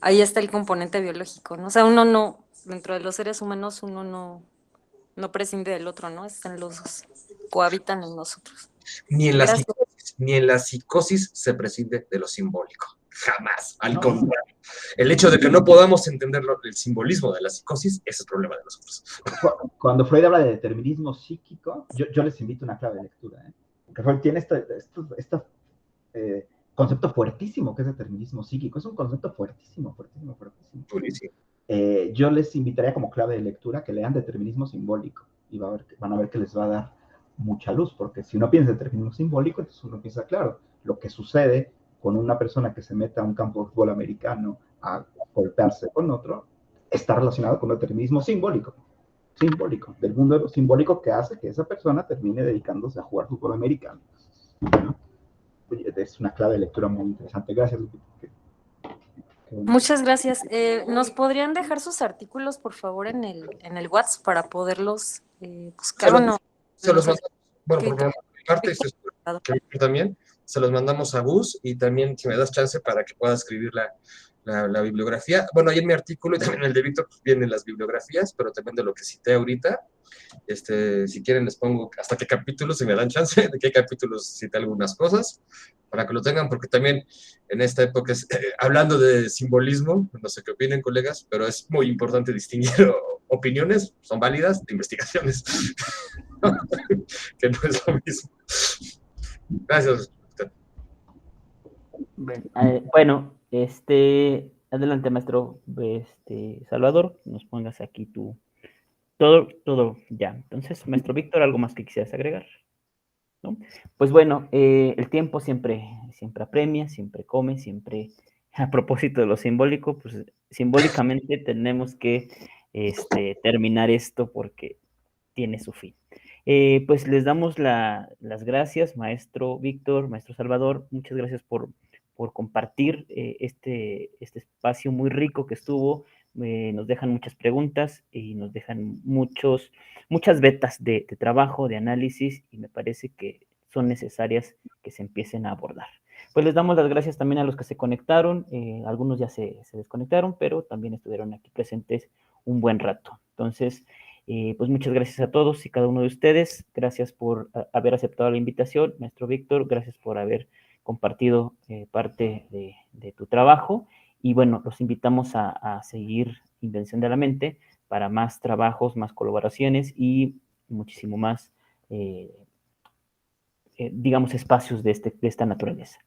Ahí está el componente biológico, ¿no? O sea, uno no, dentro de los seres humanos, uno no prescinde del otro, ¿no? Están los dos, cohabitan en nosotros. Ni en la psicosis se prescinde de lo simbólico. Jamás. Al contrario. El hecho de que no podamos entender el simbolismo de la psicosis, ese es el problema de nosotros. Cuando Freud habla de determinismo psíquico, yo les invito a una clave de lectura, ¿eh? Porque Freud tiene este concepto fuertísimo que es determinismo psíquico. Es un concepto fuertísimo. Purísimo. yo les invitaría como clave de lectura que lean determinismo simbólico y van a ver que les va a dar mucha luz, porque si uno piensa en determinismo simbólico, entonces uno piensa, claro, lo que sucede con una persona que se mete a un campo de fútbol americano a golpearse con otro, está relacionado con el determinismo simbólico, del mundo simbólico que hace que esa persona termine dedicándose a jugar fútbol americano, ¿no? Es una clave de lectura muy interesante. Gracias, Lupita. Muchas gracias. ¿Nos podrían dejar sus artículos, por favor, en el WhatsApp para poderlos buscar o no? Se los mandamos, bueno, por mi parte, que también, se los mandamos a Gus, y también si me das chance para que pueda escribir la bibliografía. Bueno, ahí en mi artículo y también en el de Víctor pues, vienen las bibliografías, pero también de lo que cité ahorita. Si quieren les pongo hasta qué capítulos, si me dan chance, de qué capítulos cité algunas cosas, para que lo tengan, porque también en esta época, hablando de simbolismo, no sé qué opinen, colegas, pero es muy importante distinguir opiniones, son válidas, de investigaciones, que no es lo mismo. Gracias. Bueno, adelante, maestro, Salvador, nos pongas aquí todo ya. Entonces, maestro Víctor, ¿algo más que quisieras agregar? ¿No? Pues bueno, el tiempo siempre apremia, siempre come, siempre, a propósito de lo simbólico, pues simbólicamente tenemos que terminar esto porque tiene su fin. Pues les damos las gracias, maestro Víctor, maestro Salvador, muchas gracias por compartir este espacio muy rico que estuvo. Nos dejan muchas preguntas y nos dejan muchas vetas de trabajo, de análisis, y me parece que son necesarias que se empiecen a abordar. Pues les damos las gracias también a los que se conectaron, algunos ya se desconectaron, pero también estuvieron aquí presentes un buen rato. Entonces, pues muchas gracias a todos y cada uno de ustedes. Gracias por haber aceptado la invitación. Maestro Víctor, gracias por haber compartido parte de tu trabajo. Y bueno, los invitamos a seguir Invención de la Mente para más trabajos, más colaboraciones y muchísimo más, digamos, espacios de esta naturaleza.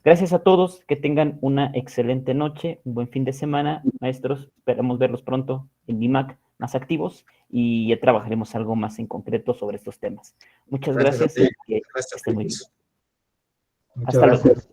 Gracias a todos, que tengan una excelente noche, un buen fin de semana, maestros. Esperamos verlos pronto en BIMAC más activos y ya trabajaremos algo más en concreto sobre estos temas. Muchas gracias. Gracias. Estén muy bien. Muchas gracias.